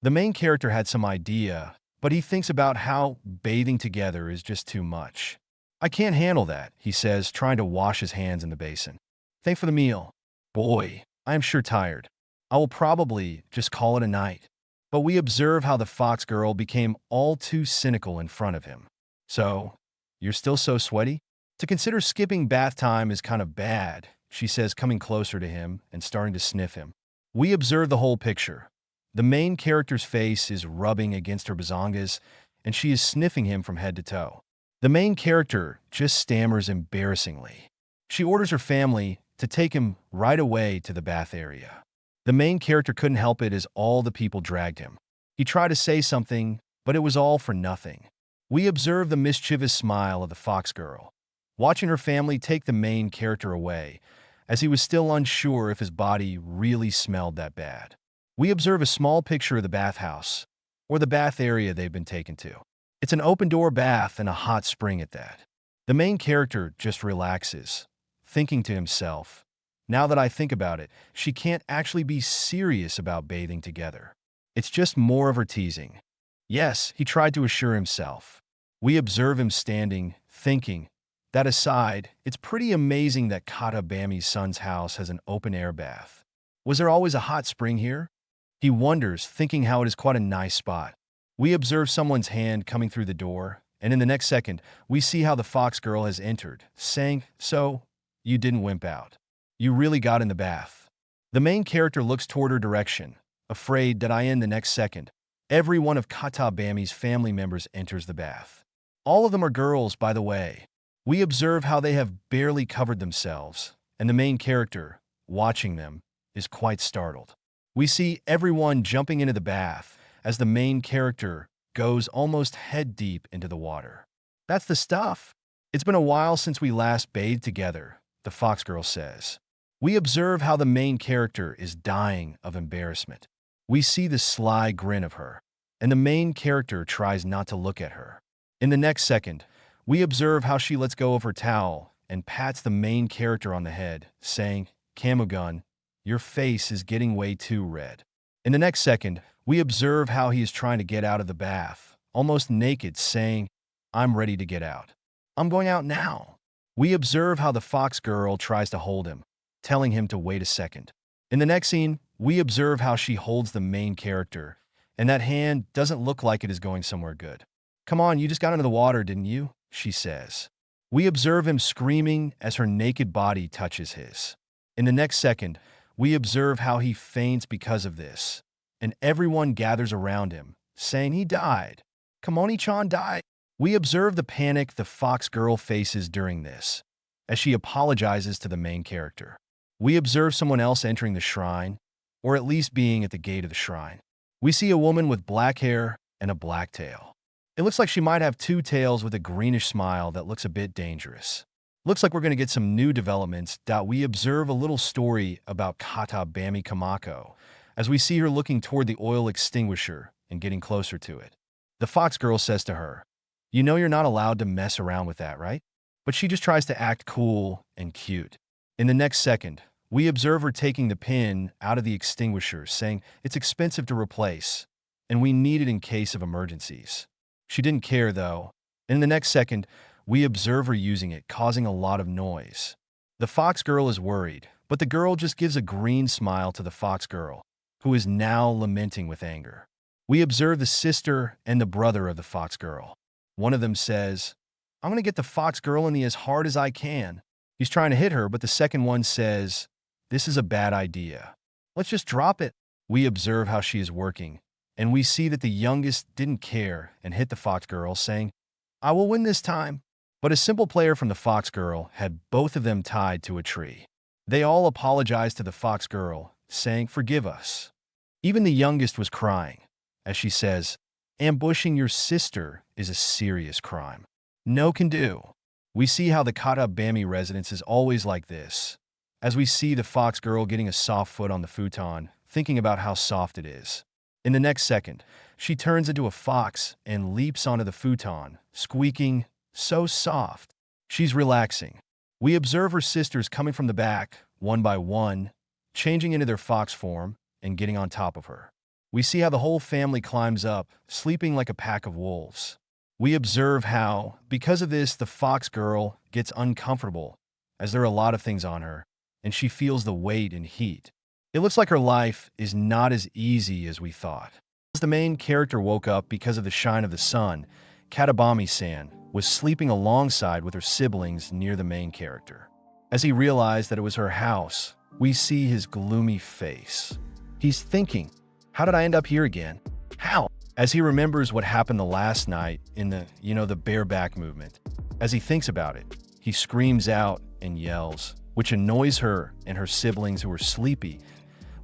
The main character had some idea, but he thinks about how bathing together is just too much. I can't handle that, he says, trying to wash his hands in the basin. Thanks for the meal. Boy, I am sure tired. I will probably just call it a night. But we observe how the Foxgirl became all too cynical in front of him. So, you're still so sweaty? To consider skipping bath time is kind of bad, she says, coming closer to him and starting to sniff him. We observe the whole picture. The main character's face is rubbing against her bazongas, and she is sniffing him from head to toe. The main character just stammers embarrassingly. She orders her family to take him right away to the bath area. The main character couldn't help it as all the people dragged him. He tried to say something, but it was all for nothing. We observe the mischievous smile of the Foxgirl, watching her family take the main character away, as he was still unsure if his body really smelled that bad. We observe a small picture of the bathhouse, or the bath area they've been taken to. It's an open-door bath and a hot spring at that. The main character just relaxes, thinking to himself, now that I think about it, she can't actually be serious about bathing together. It's just more of her teasing. Yes, he tried to assure himself. We observe him standing, thinking. That aside, it's pretty amazing that Katabami's son's house has an open-air bath. Was there always a hot spring here? He wonders, thinking how it is quite a nice spot. We observe someone's hand coming through the door, and in the next second, we see how the Foxgirl has entered, saying, so, you didn't wimp out. You really got in the bath. The main character looks toward her direction, afraid that in the next second, Every one of Katabami's family members enters the bath. All of them are girls, by the way. We observe how they have barely covered themselves, and the main character, watching them, is quite startled. We see everyone jumping into the bath as the main character goes almost head deep into the water. That's the stuff. It's been a while since we last bathed together, the Foxgirl says. We observe how the main character is dying of embarrassment. We see the sly grin of her, and the main character tries not to look at her. In the next second, we observe how she lets go of her towel and pats the main character on the head, saying, "Camugun, your face is getting way too red." In the next second, we observe how he is trying to get out of the bath, almost naked, saying, "I'm ready to get out. I'm going out now." We observe how the Foxgirl tries to hold him, telling him to wait a second. In the next scene, we observe how she holds the main character, and that hand doesn't look like it is going somewhere good. "Come on, you just got into the water, didn't you?" she says. We observe him screaming as her naked body touches his. In the next second, we observe how he faints because of this, and everyone gathers around him, saying he died. Kamoni-chan died. We observe the panic the Foxgirl faces during this, as she apologizes to the main character. We observe someone else entering the shrine, or at least being at the gate of the shrine. We see a woman with black hair and a black tail. It looks like she might have two tails with a greenish smile that looks a bit dangerous. Looks like we're going to get some new developments. We observe a little story about Katabami Kamako, as we see her looking toward the oil extinguisher and getting closer to it. The Foxgirl says to her, "You know you're not allowed to mess around with that, right?" But she just tries to act cool and cute. In the next second, we observe her taking the pin out of the extinguisher, saying it's expensive to replace, and we need it in case of emergencies. She didn't care, though. In the next second, we observe her using it, causing a lot of noise. The Foxgirl is worried, but the girl just gives a green smile to the Foxgirl, who is now lamenting with anger. We observe the sister and the brother of the Foxgirl. One of them says, "I'm going to get the Foxgirl in the as hard as I can." He's trying to hit her, but the second one says, "This is a bad idea. Let's just drop it." We observe how she is working, and we see that the youngest didn't care and hit the Foxgirl, saying, "I will win this time." But a simple player from the Foxgirl had both of them tied to a tree. They all apologized to the Foxgirl, saying, "Forgive us." Even the youngest was crying, as she says, "Ambushing your sister is a serious crime. No can do." We see how the Katabami residence is always like this, as we see the Foxgirl getting a soft foot on the futon, thinking about how soft it is. In the next second, she turns into a fox and leaps onto the futon, squeaking, "So soft." She's relaxing. We observe her sisters coming from the back, one by one, changing into their fox form and getting on top of her. We see how the whole family climbs up, sleeping like a pack of wolves. We observe how, because of this, the Foxgirl gets uncomfortable, as there are a lot of things on her, and she feels the weight and heat. It looks like her life is not as easy as we thought. As the main character woke up because of the shine of the sun, Katabami-san was sleeping alongside with her siblings near the main character. As he realized that it was her house, we see his gloomy face. He's thinking, "How did I end up here again? How?" As he remembers what happened the last night in the bareback movement. As he thinks about it, he screams out and yells, which annoys her and her siblings who are sleepy.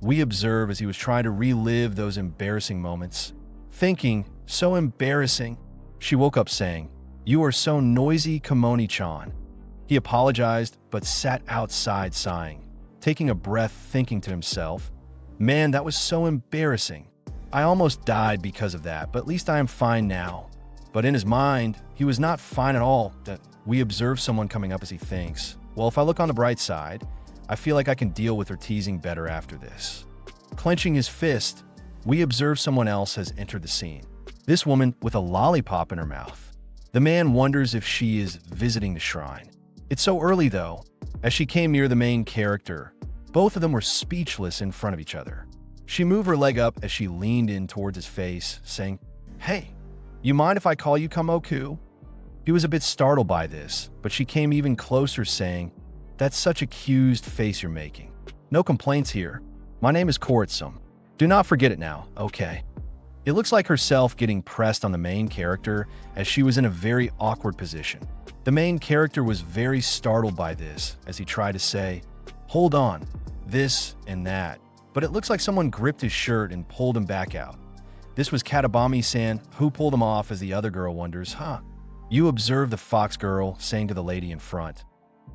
We observe as he was trying to relive those embarrassing moments, thinking, "So embarrassing." She woke up saying, "You are so noisy, Kamoni-chan." He apologized, but sat outside sighing, taking a breath, thinking to himself, "Man, that was so embarrassing. I almost died because of that, but at least I am fine now." But in his mind, he was not fine at all. That we observe someone coming up as he thinks, "Well, if I look on the bright side, I feel like I can deal with her teasing better after this." Clenching his fist, we observe someone else has entered the scene. This woman with a lollipop in her mouth. The man wonders if she is visiting the shrine. It's so early, though. As she came near the main character, both of them were speechless in front of each other. She moved her leg up as she leaned in towards his face, saying, "Hey, you mind if I call you Kamoku?" He was a bit startled by this, but she came even closer, saying, "That's such a accused face you're making. No complaints here. My name is Koritsum. Do not forget it now, okay?" It looks like herself getting pressed on the main character as she was in a very awkward position. The main character was very startled by this as he tried to say, "Hold on, this and that," but it looks like someone gripped his shirt and pulled him back out. This was Katabami-san, who pulled him off as the other girl wonders, You observe the fox girl saying to the lady in front,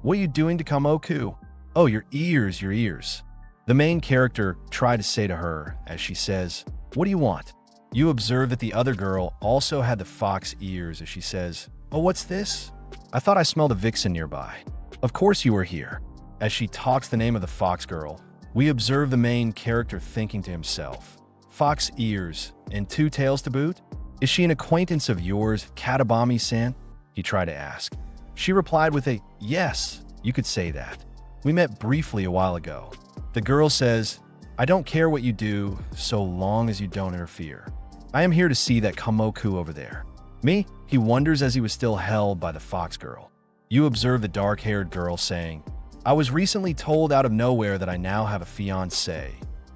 "What are you doing to Kamoku?" "Oh, your ears, your ears." The main character tried to say to her as she says, "What do you want?" You observe that the other girl also had the fox ears as she says, "Oh, what's this? I thought I smelled a vixen nearby." "Of course you were here." As she talks the name of the fox girl, we observe the main character thinking to himself, "Fox ears and two tails to boot? Is she an acquaintance of yours, Katabami-san?" he tried to ask. She replied with a, "Yes, you could say that. We met briefly a while ago." The girl says, "I don't care what you do so long as you don't interfere. I am here to see that Kamoku over there." "Me?" he wonders as he was still held by the fox girl. You observe the dark-haired girl saying, "I was recently told out of nowhere that I now have a fiancé.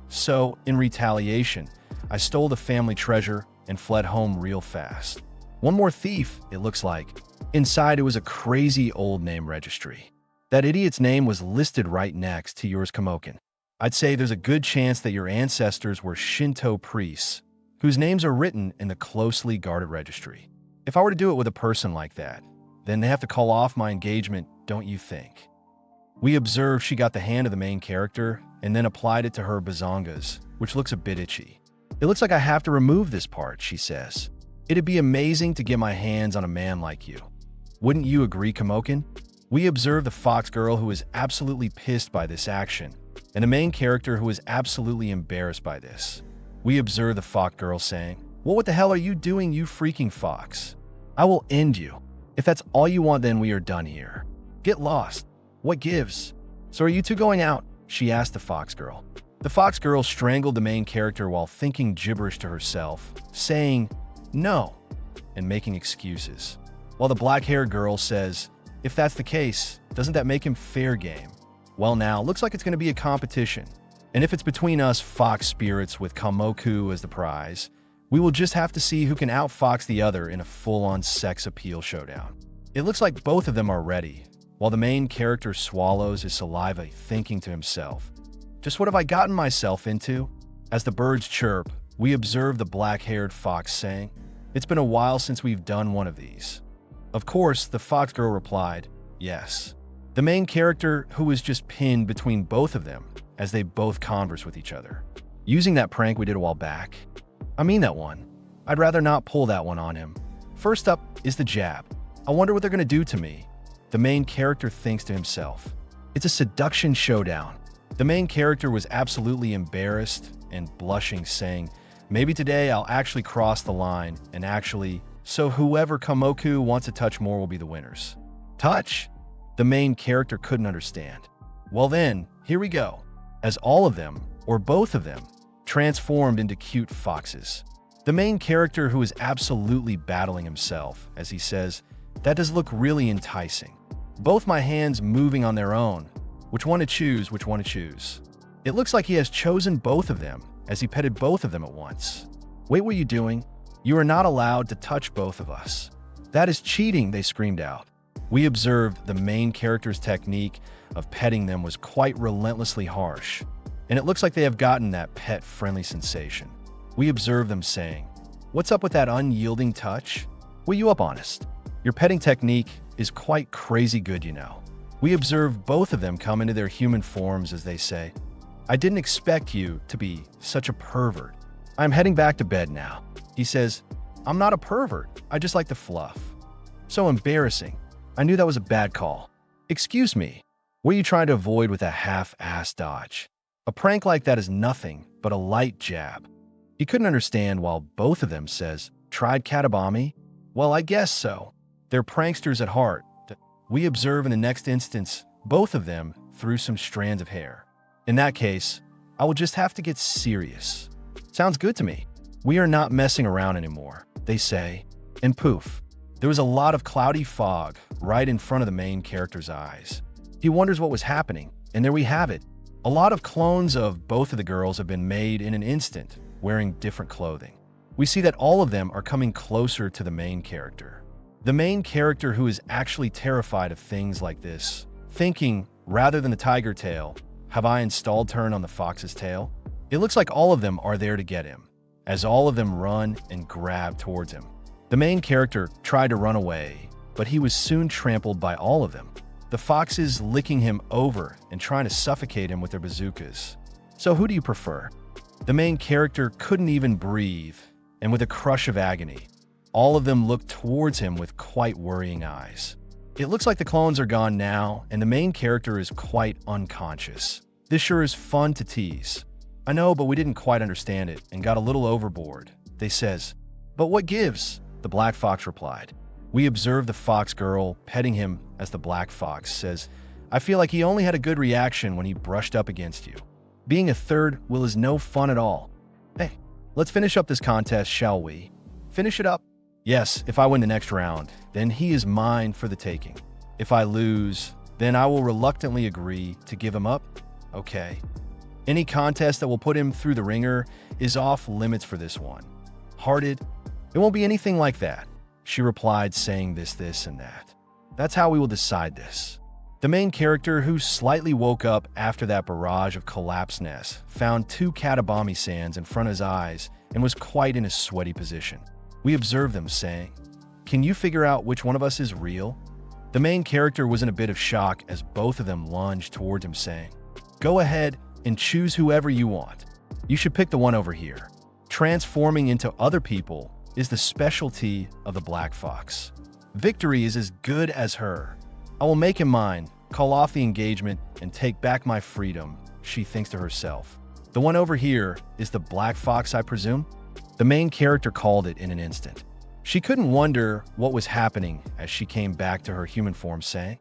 So, in retaliation, I stole the family treasure and fled home real fast. One more thief, it looks like." Inside, it was a crazy old name registry. That idiot's name was listed right next to yours, Kamokin. I'd say there's a good chance that your ancestors were Shinto priests, whose names are written in the closely guarded registry. If I were to do it with a person like that, then they have to call off my engagement, don't you think? We observe she got the hand of the main character and then applied it to her bazongas, which looks a bit itchy. "It looks like I have to remove this part," she says. "It'd be amazing to get my hands on a man like you. Wouldn't you agree, Kamokin?" We observe the fox girl who is absolutely pissed by this action, and the main character who is absolutely embarrassed by this. We observe the fox girl saying, "Well, what the hell are you doing, you freaking fox? I will end you. If that's all you want, then we are done here. Get lost. What gives? So are you two going out?" she asked the fox girl. The fox girl strangled the main character while thinking gibberish to herself, saying, "No," and making excuses. While the black-haired girl says, "If that's the case, doesn't that make him fair game?" Well, now, looks like it's going to be a competition. And if it's between us fox spirits with Kamoku as the prize, we will just have to see who can outfox the other in a full-on sex appeal showdown. It looks like both of them are ready, while the main character swallows his saliva, thinking to himself, "Just what have I gotten myself into?" As the birds chirp, we observe the black-haired fox saying, "It's been a while since we've done one of these." Of course, the fox girl replied, "Yes." The main character, who was just pinned between both of them as they both converse with each other. Using that prank we did a while back. I mean that one. I'd rather not pull that one on him. First up is the jab. I wonder what they're going to do to me. The main character thinks to himself. It's a seduction showdown. The main character was absolutely embarrassed and blushing, saying, "Maybe today I'll actually cross the line and actually, so whoever Kamoku wants to touch more will be the winners." Touch? The main character couldn't understand. Well then, here we go. As all of them, or both of them, transformed into cute foxes. The main character, who is absolutely battling himself, as he says, "That does look really enticing. Both my hands moving on their own. Which one to choose, which one to choose?" It looks like he has chosen both of them, as he petted both of them at once. "Wait, what are you doing? You are not allowed to touch both of us. That is cheating," they screamed out. We observed the main character's technique of petting them was quite relentlessly harsh, and it looks like they have gotten that pet-friendly sensation. We observed them saying, "What's up with that unyielding touch? Will you up honest? Your petting technique is quite crazy good, you know." We observed both of them come into their human forms as they say, "I didn't expect you to be such a pervert. I'm heading back to bed now." He says, "I'm not a pervert, I just like the fluff." So embarrassing. I knew that was a bad call. "Excuse me, what are you trying to avoid with a half-assed dodge? A prank like that is nothing but a light jab." He couldn't understand while both of them says, "Tried Katabami?" "Well, I guess so. They're pranksters at heart." We observe in the next instance, both of them threw some strands of hair. "In that case, I will just have to get serious." "Sounds good to me. We are not messing around anymore," they say, and poof. There was a lot of cloudy fog right in front of the main character's eyes. He wonders what was happening, and there we have it. A lot of clones of both of the girls have been made in an instant, wearing different clothing. we see that all of them are coming closer to the main character. The main character who is actually terrified of things like this, thinking, rather than the tiger tail, have I installed turn on the fox's tail? It looks like all of them are there to get him, as all of them run and grab towards him. The main character tried to run away, but he was soon trampled by all of them. The foxes licking him over and trying to suffocate him with their bazookas. So who do you prefer? The main character couldn't even breathe, and with a crush of agony, all of them looked towards him with quite worrying eyes. It looks like the clones are gone now, and the main character is quite unconscious. This sure is fun to tease. I know, but we didn't quite understand it and got a little overboard. They says, but what gives? The black fox replied. We observe the fox girl petting him as the black fox says, I feel like he only had a good reaction when he brushed up against you. Being a third wheel is no fun at all. Hey, let's finish up this contest, shall we? Finish it up? Yes, if I win the next round, then he is mine for the taking. If I lose, then I will reluctantly agree to give him up. Okay. Any contest that will put him through the ringer is off limits for this one. Hearted? It won't be anything like that. She replied, saying this, and that. That's how we will decide this. The main character, who slightly woke up after that barrage of collapseness, found 2 katabami sands in front of his eyes and was quite in a sweaty position. We observed them, saying, can you figure out which one of us is real? The main character was in a bit of shock as both of them lunged towards him, saying, go ahead and choose whoever you want. You should pick the one over here. Transforming into other people is the specialty of the black fox. Victory is as good as her. I will make him mine, call off the engagement, and take back my freedom, she thinks to herself. The one over here is the black fox, I presume? The main character called it in an instant. She couldn't wonder what was happening as she came back to her human form, saying,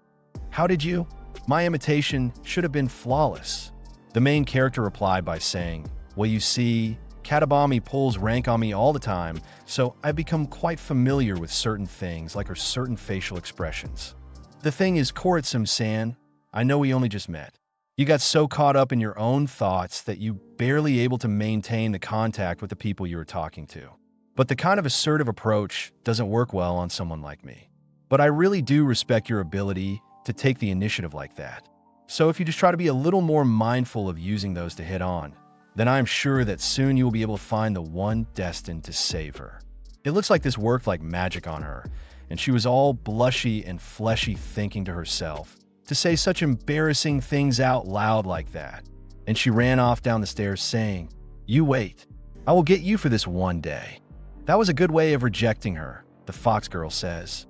how did you? My imitation should have been flawless. The main character replied by saying, well, you see, Katabami pulls rank on me all the time, so I've become quite familiar with certain things like her certain facial expressions. The thing is, Koritsu-san, I know we only just met. You got so caught up in your own thoughts that you barely able to maintain the contact with the people you were talking to. But the kind of assertive approach doesn't work well on someone like me. But I really do respect your ability to take the initiative like that. So if you just try to be a little more mindful of using those to hit on, then I'm sure that soon you will be able to find the one destined to save her. It looks like this worked like magic on her, and she was all blushy and fleshy, thinking to herself, to say such embarrassing things out loud like that. And she ran off down the stairs saying, you wait, I will get you for this one day. That was a good way of rejecting her, the fox girl says.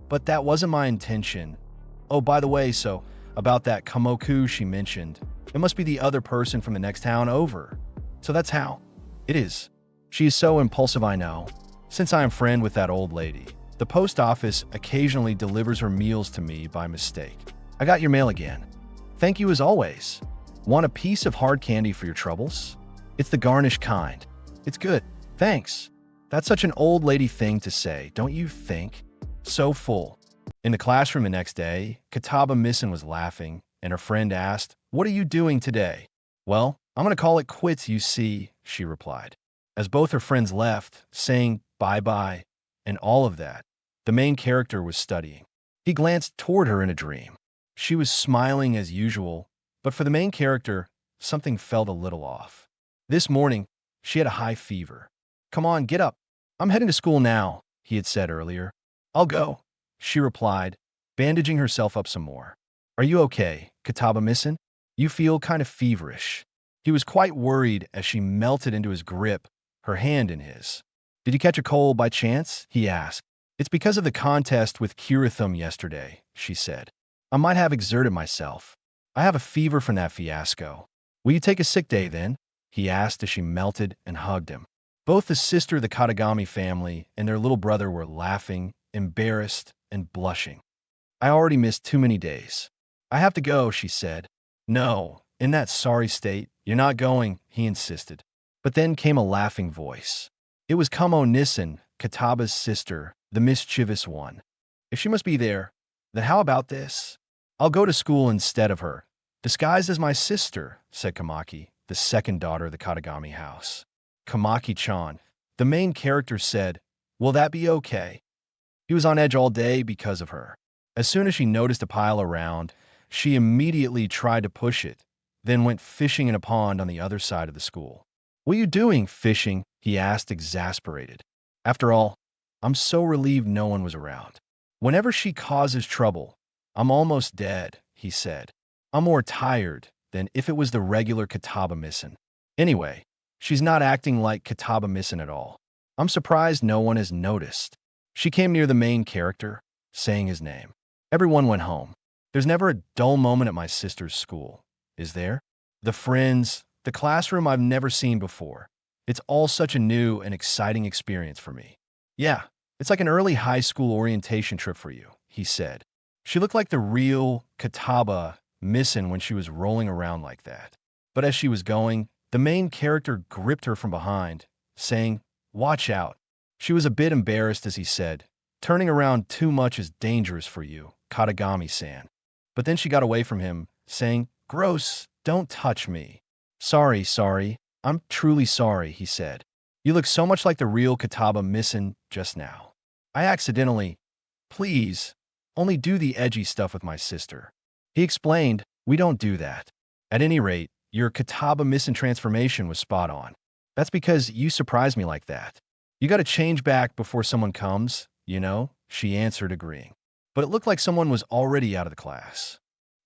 But that wasn't my intention. Oh, by the way, so about that Kamoku she mentioned, it must be the other person from the next town over. So that's how it is. She is so impulsive, I know. Since I am friend with that old lady, the post office occasionally delivers her meals to me by mistake. I got your mail again. Thank you as always. Want a piece of hard candy for your troubles? It's the garnish kind. It's good. Thanks. That's such an old lady thing to say, don't you think? So full. In the classroom the next day, Kataba-misan was laughing, and her friend asked, what are you doing today? Well, I'm going to call it quits, you see, she replied. As both her friends left, saying bye-bye and all of that, the main character was studying. He glanced toward her in a dream. She was smiling as usual, but for the main character, something felt a little off. This morning, she had a high fever. Come on, get up. I'm heading to school now, he had said earlier. I'll go, she replied, bandaging herself up some more. Are you okay, Kataba-misan? You feel kind of feverish. He was quite worried as she melted into his grip, her hand in his. Did you catch a cold by chance? He asked. It's because of the contest with Kirithum yesterday, she said. I might have exerted myself. I have a fever from that fiasco. Will you take a sick day then? He asked as she melted and hugged him. Both the sister of the Katagami family and their little brother were laughing, embarrassed, and blushing. I already missed too many days. I have to go, she said. No, in that sorry state, you're not going, he insisted. But then came a laughing voice. It was Kamo-nisan, Kataba's sister, the mischievous one. If she must be there, then how about this? I'll go to school instead of her. Disguised as my sister, said Kamaki, the second daughter of the Katagami house. Kamaki-chan, The main character said, "Will that be okay?" He was on edge all day because of her. As soon as she noticed a pile around, she immediately tried to push it, then went fishing in a pond on the other side of the school. "What are you doing, fishing?" he asked, exasperated. After all, I'm so relieved no one was around. "Whenever she causes trouble, I'm almost dead," he said. "I'm more tired than if it was the regular Kataba Missin. Anyway, she's not acting like Kataba Missin at all. I'm surprised no one has noticed." She came near the main character, saying his name. Everyone went home. There's never a dull moment at my sister's school, is there? The friends, the classroom I've never seen before. It's all such a new and exciting experience for me. "Yeah, it's like an early high school orientation trip for you," he said. She looked like the real Kataba Missin when she was rolling around like that. But as she was going, the main character gripped her from behind, saying, "Watch out." She was a bit embarrassed as he said, "Turning around too much is dangerous for you, Katagami-san." But then she got away from him, saying, "Gross, don't touch me." Sorry, I'm truly sorry," he said. "You look so much like the real Kataba Missin just now. I accidentally, please, only do the edgy stuff with my sister." He explained, "We don't do that. At any rate, your Kataba Missin transformation was spot on. That's because you surprised me like that. You got to change back before someone comes, you know," she answered, agreeing. But it looked like someone was already out of the class.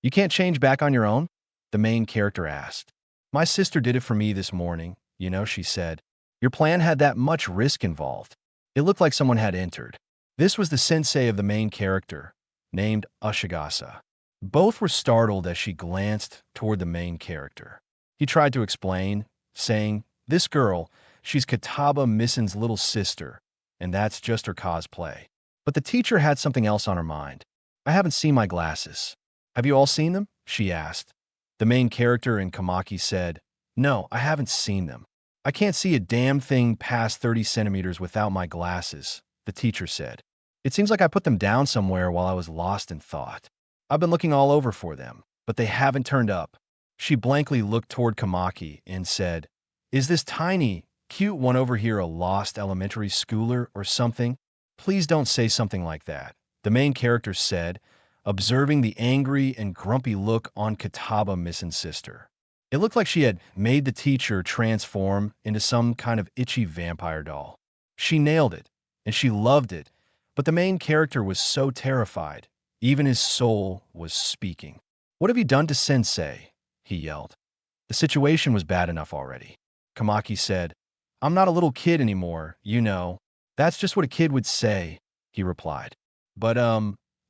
"You can't change back on your own?" the main character asked. "My sister did it for me this morning, you know," she said. "Your plan had that much risk involved." It looked like someone had entered. This was the sensei of the main character, named Ushigasa. Both were startled as she glanced toward the main character. He tried to explain, saying, "This girl, she's Kataba Missin's little sister, and that's just her cosplay." But the teacher had something else on her mind. "I haven't seen my glasses. Have you all seen them?" she asked. The main character in Kamaki said, "No, I haven't seen them. I can't see a damn thing past 30 centimeters without my glasses," the teacher said. "It seems like I put them down somewhere while I was lost in thought. I've been looking all over for them, but they haven't turned up." She blankly looked toward Kamaki and said, "Is this tiny, cute one over here a lost elementary schooler or something?" "Please don't say something like that," the main character said, observing the angry and grumpy look on Kataba Missin's sister. It looked like she had made the teacher transform into some kind of itchy vampire doll. She nailed it, and she loved it, but the main character was so terrified, even his soul was speaking. "What have you done to Sensei?" he yelled. The situation was bad enough already. Kamaki said, "I'm not a little kid anymore, you know. That's just what a kid would say," he replied. "But,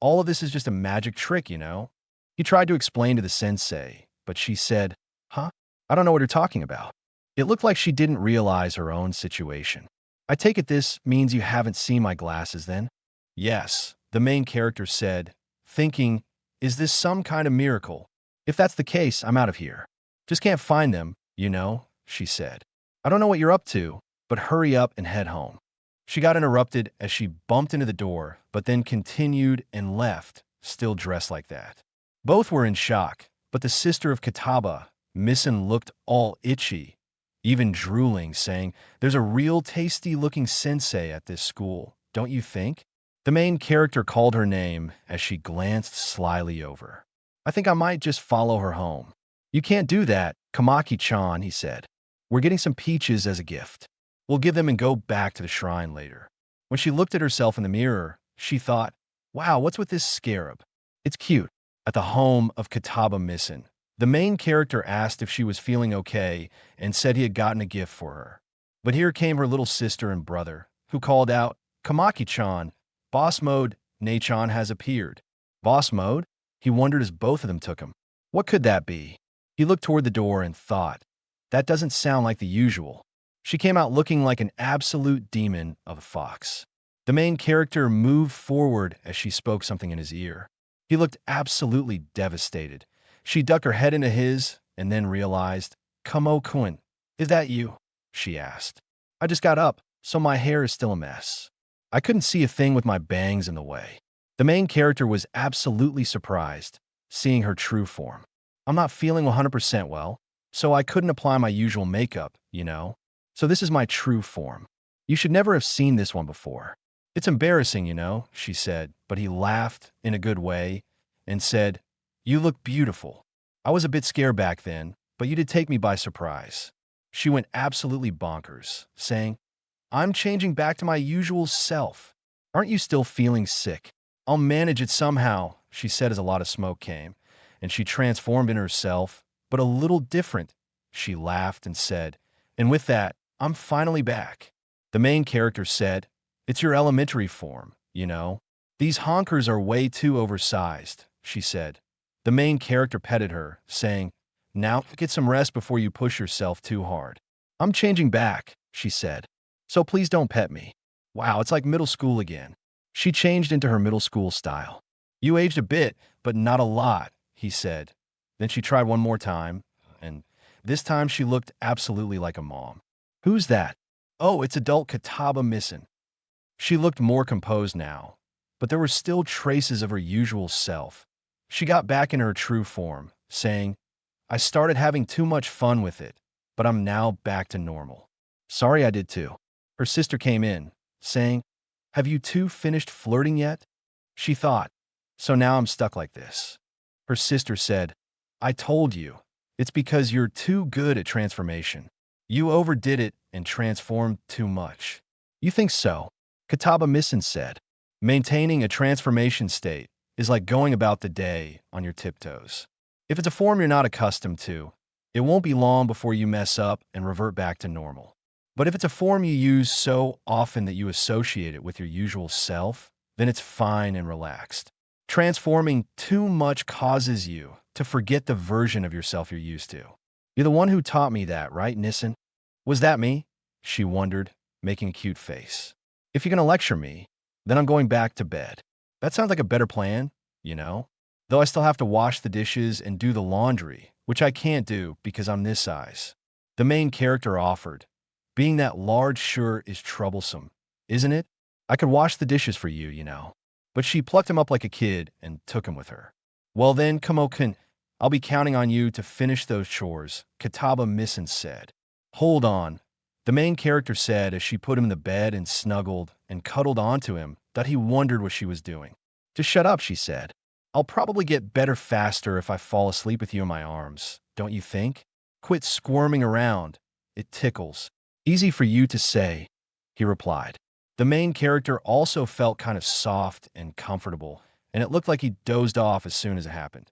all of this is just a magic trick, you know." He tried to explain to the sensei, but she said, "Huh? I don't know what you're talking about." It looked like she didn't realize her own situation. "I take it this means you haven't seen my glasses then?" "Yes," the main character said, thinking, "Is this some kind of miracle? If that's the case, I'm out of here. Just can't find them, you know," she said. "I don't know what you're up to, but hurry up and head home." She got interrupted as she bumped into the door, but then continued and left, still dressed like that. Both were in shock, but the sister of Kataba, Missin, looked all itchy, even drooling, saying, "There's a real tasty-looking sensei at this school, don't you think?" The main character called her name as she glanced slyly over. "I think I might just follow her home." "You can't do that, Kamaki-chan," he said. "We're getting some peaches as a gift. We'll give them and go back to the shrine later." When she looked at herself in the mirror, she thought, "Wow, what's with this scarab? It's cute." At the home of Kataba Missin, the main character asked if she was feeling okay and said he had gotten a gift for her. But here came her little sister and brother, who called out, "Kamaki-chan, boss mode, Nei-chan has appeared." Boss mode? He wondered as both of them took him. What could that be? He looked toward the door and thought, that doesn't sound like the usual. She came out looking like an absolute demon of a fox. The main character moved forward as she spoke something in his ear. He looked absolutely devastated. She ducked her head into his and then realized, "Kamo-kun, is that you?" she asked. "I just got up, so my hair is still a mess. I couldn't see a thing with my bangs in the way." The main character was absolutely surprised, seeing her true form. "I'm not feeling 100% well, so I couldn't apply my usual makeup, you know. So this is my true form." You should never have seen this one before. It's embarrassing, you know, she said, but he laughed in a good way and said, You look beautiful. I was a bit scared back then, but you did take me by surprise. She went absolutely bonkers, saying, I'm changing back to my usual self. Aren't you still feeling sick? I'll manage it somehow, she said as a lot of smoke came, and she transformed into herself, but a little different. She laughed and said, And with that, I'm finally back. The main character said, It's your elementary form, you know. These honkers are way too oversized, she said. The main character petted her, saying, Now get some rest before you push yourself too hard. I'm changing back, she said. So please don't pet me. Wow, it's like middle school again. She changed into her middle school style. You aged a bit, but not a lot, he said. Then she tried one more time, and this time she looked absolutely like a mom. Who's that? Oh, it's adult Kataba Missin. She looked more composed now, but there were still traces of her usual self. She got back in her true form, saying, I started having too much fun with it, but I'm now back to normal. Sorry I did too. Her sister came in, saying, Have you two finished flirting yet? She thought, So now I'm stuck like this. Her sister said, I told you, it's because you're too good at transformation. You overdid it and transformed too much. You think so? Kataba Missin said, Maintaining a transformation state is like going about the day on your tiptoes. If it's a form you're not accustomed to, it won't be long before you mess up and revert back to normal. But if it's a form you use so often that you associate it with your usual self, then it's fine and relaxed. Transforming too much causes you to forget the version of yourself you're used to. You're the one who taught me that, right, Nissen? Was that me? She wondered, making a cute face. If you're going to lecture me, then I'm going back to bed. That sounds like a better plan, you know? Though I still have to wash the dishes and do the laundry, which I can't do because I'm this size. The main character offered, Being that large sure is troublesome, isn't it? I could wash the dishes for you, you know. But she plucked him up like a kid and took him with her. Well then, Komo-kun, I'll be counting on you to finish those chores, Kataba Missin said. Hold on, the main character said as she put him in the bed and snuggled and cuddled onto him that he wondered what she was doing. Just shut up, she said. I'll probably get better faster if I fall asleep with you in my arms, don't you think? Quit squirming around. It tickles. Easy for you to say, he replied. The main character also felt kind of soft and comfortable, and it looked like he dozed off as soon as it happened.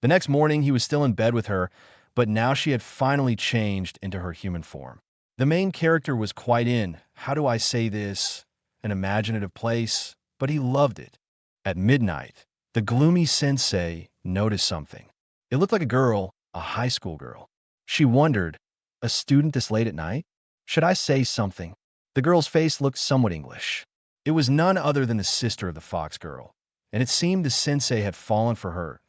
The next morning, he was still in bed with her, but now she had finally changed into her human form. The main character was quite in, how do I say this, an imaginative place, but he loved it. At midnight, the gloomy sensei noticed something. It looked like a girl, a high school girl. She wondered, a student this late at night? Should I say something? The girl's face looked somewhat English. It was none other than the sister of the fox girl, and it seemed the sensei had fallen for her.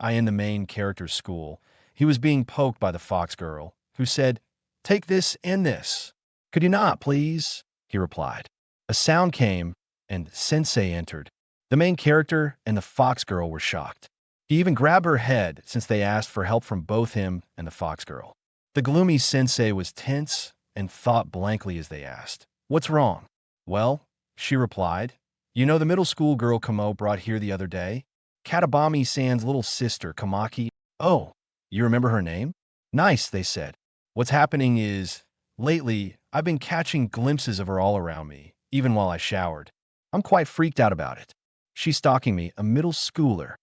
In the main character's school, he was being poked by the fox girl, who said, Take this and this. Could you not, please? He replied. A sound came, and sensei entered. The main character and the fox girl were shocked. He even grabbed her head since they asked for help from both him and the fox girl. The gloomy sensei was tense and thought blankly as they asked, What's wrong? Well, she replied, You know the middle school girl Kamo brought here the other day? Katabami-san's little sister, Kamaki. Oh, you remember her name? Nice, they said. What's happening is, lately, I've been catching glimpses of her all around me, even while I showered. I'm quite freaked out about it. She's stalking me, a middle schooler.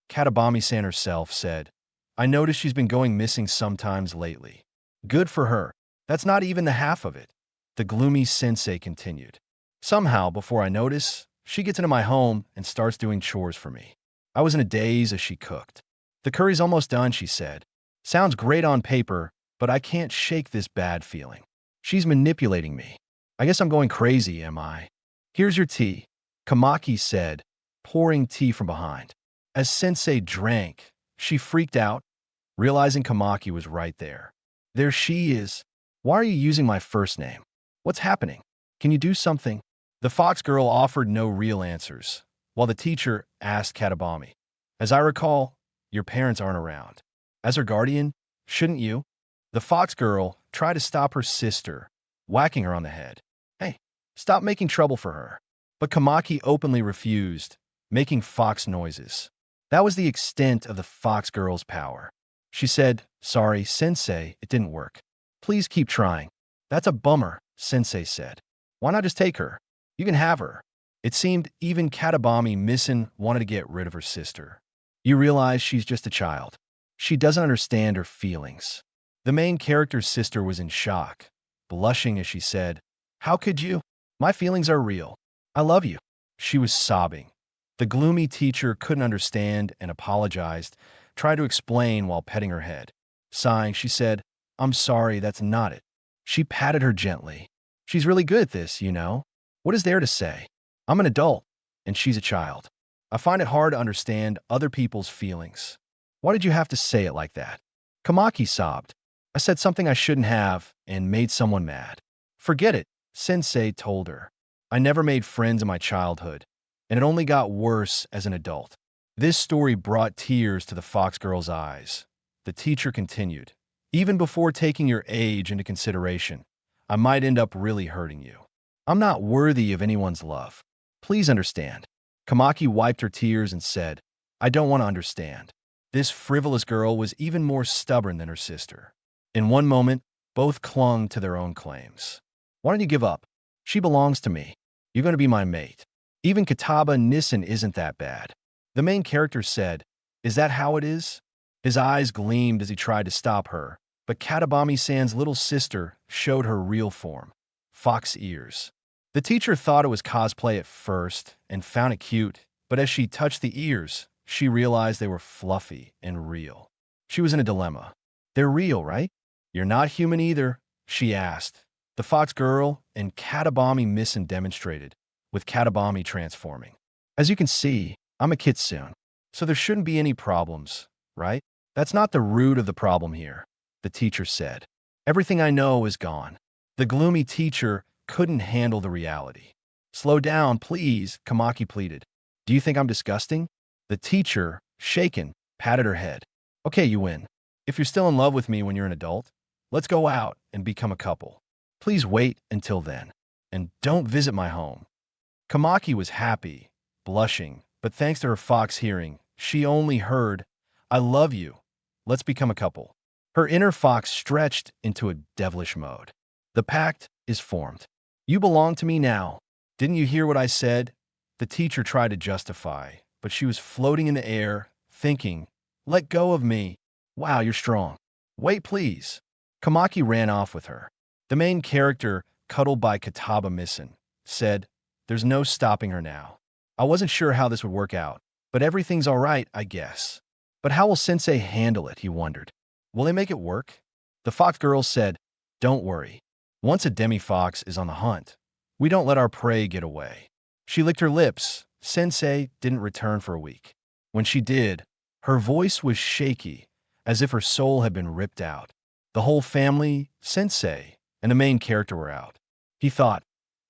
Katabami-san herself said, I noticed she's been going missing sometimes lately. Good for her. That's not even the half of it. The gloomy sensei continued. Somehow, before I notice, she gets into my home and starts doing chores for me. I was in a daze as she cooked. The curry's almost done, she said. Sounds great on paper, but I can't shake this bad feeling. She's manipulating me. I guess I'm going crazy, am I? Here's your tea, Kamaki said, pouring tea from behind. As Sensei drank, she freaked out, realizing Kamaki was right there. There she is. Why are you using my first name? What's happening? Can you do something? The fox girl offered no real answers, while the teacher asked Katabami, As I recall, your parents aren't around. As her guardian, shouldn't you? The fox girl tried to stop her sister, whacking her on the head. Stop making trouble for her. But Kamaki openly refused, making fox noises. That was the extent of the fox girl's power. She said, "Sorry, Sensei, it didn't work. Please keep trying." "That's a bummer," Sensei said. "Why not just take her? You can have her." It seemed even Katabami Missen wanted to get rid of her sister. You realize she's just a child. She doesn't understand her feelings. The main character's sister was in shock, blushing as she said, "How could you? My feelings are real. I love you." She was sobbing. The gloomy teacher couldn't understand and apologized, tried to explain while petting her head. Sighing, she said, "I'm sorry, that's not it." She patted her gently. "She's really good at this, you know. What is there to say? I'm an adult, and she's a child. I find it hard to understand other people's feelings." "Why did you have to say it like that?" Kamaki sobbed. "I said something I shouldn't have and made someone mad." "Forget it," Sensei told her. "I never made friends in my childhood, and it only got worse as an adult." This story brought tears to the fox girl's eyes. The teacher continued, "Even before taking your age into consideration, I might end up really hurting you. I'm not worthy of anyone's love. Please understand." Kamaki wiped her tears and said, "I don't want to understand." This frivolous girl was even more stubborn than her sister. In one moment, both clung to their own claims. "Why don't you give up? She belongs to me. You're going to be my mate. Even Kataba Nissen isn't that bad." The main character said, "Is that how it is?" His eyes gleamed as he tried to stop her, but Katabami-san's little sister showed her real form, fox ears. The teacher thought it was cosplay at first and found it cute, but as she touched the ears, she realized they were fluffy and real. She was in a dilemma. "They're real, right? You're not human either?" she asked. The fox girl and Katabami Missen demonstrated, with Katabami transforming. "As you can see, I'm a kitsune, so there shouldn't be any problems, right?" "That's not the root of the problem here," the teacher said. "Everything I know is gone." The gloomy teacher couldn't handle the reality. "Slow down, please," Kamaki pleaded. "Do you think I'm disgusting?" The teacher, shaken, patted her head. "Okay, you win. If you're still in love with me when you're an adult, let's go out and become a couple. Please wait until then. And don't visit my home." Kamaki was happy, blushing, but thanks to her fox hearing, she only heard, "I love you. Let's become a couple." Her inner fox stretched into a devilish mode. "The pact is formed. You belong to me now. Didn't you hear what I said?" The teacher tried to justify, but she was floating in the air, thinking, "Let go of me. Wow, you're strong. Wait, please." Kamaki ran off with her. The main character, cuddled by Kataba Missen, said, "There's no stopping her now. I wasn't sure how this would work out, but everything's all right, I guess." But how will Sensei handle it, he wondered. Will they make it work? The fox girl said, "Don't worry. Once a demi-fox is on the hunt, we don't let our prey get away." She licked her lips. Sensei didn't return for a week. When she did, her voice was shaky, as if her soul had been ripped out. The whole family, Sensei, and the main character were out. He thought,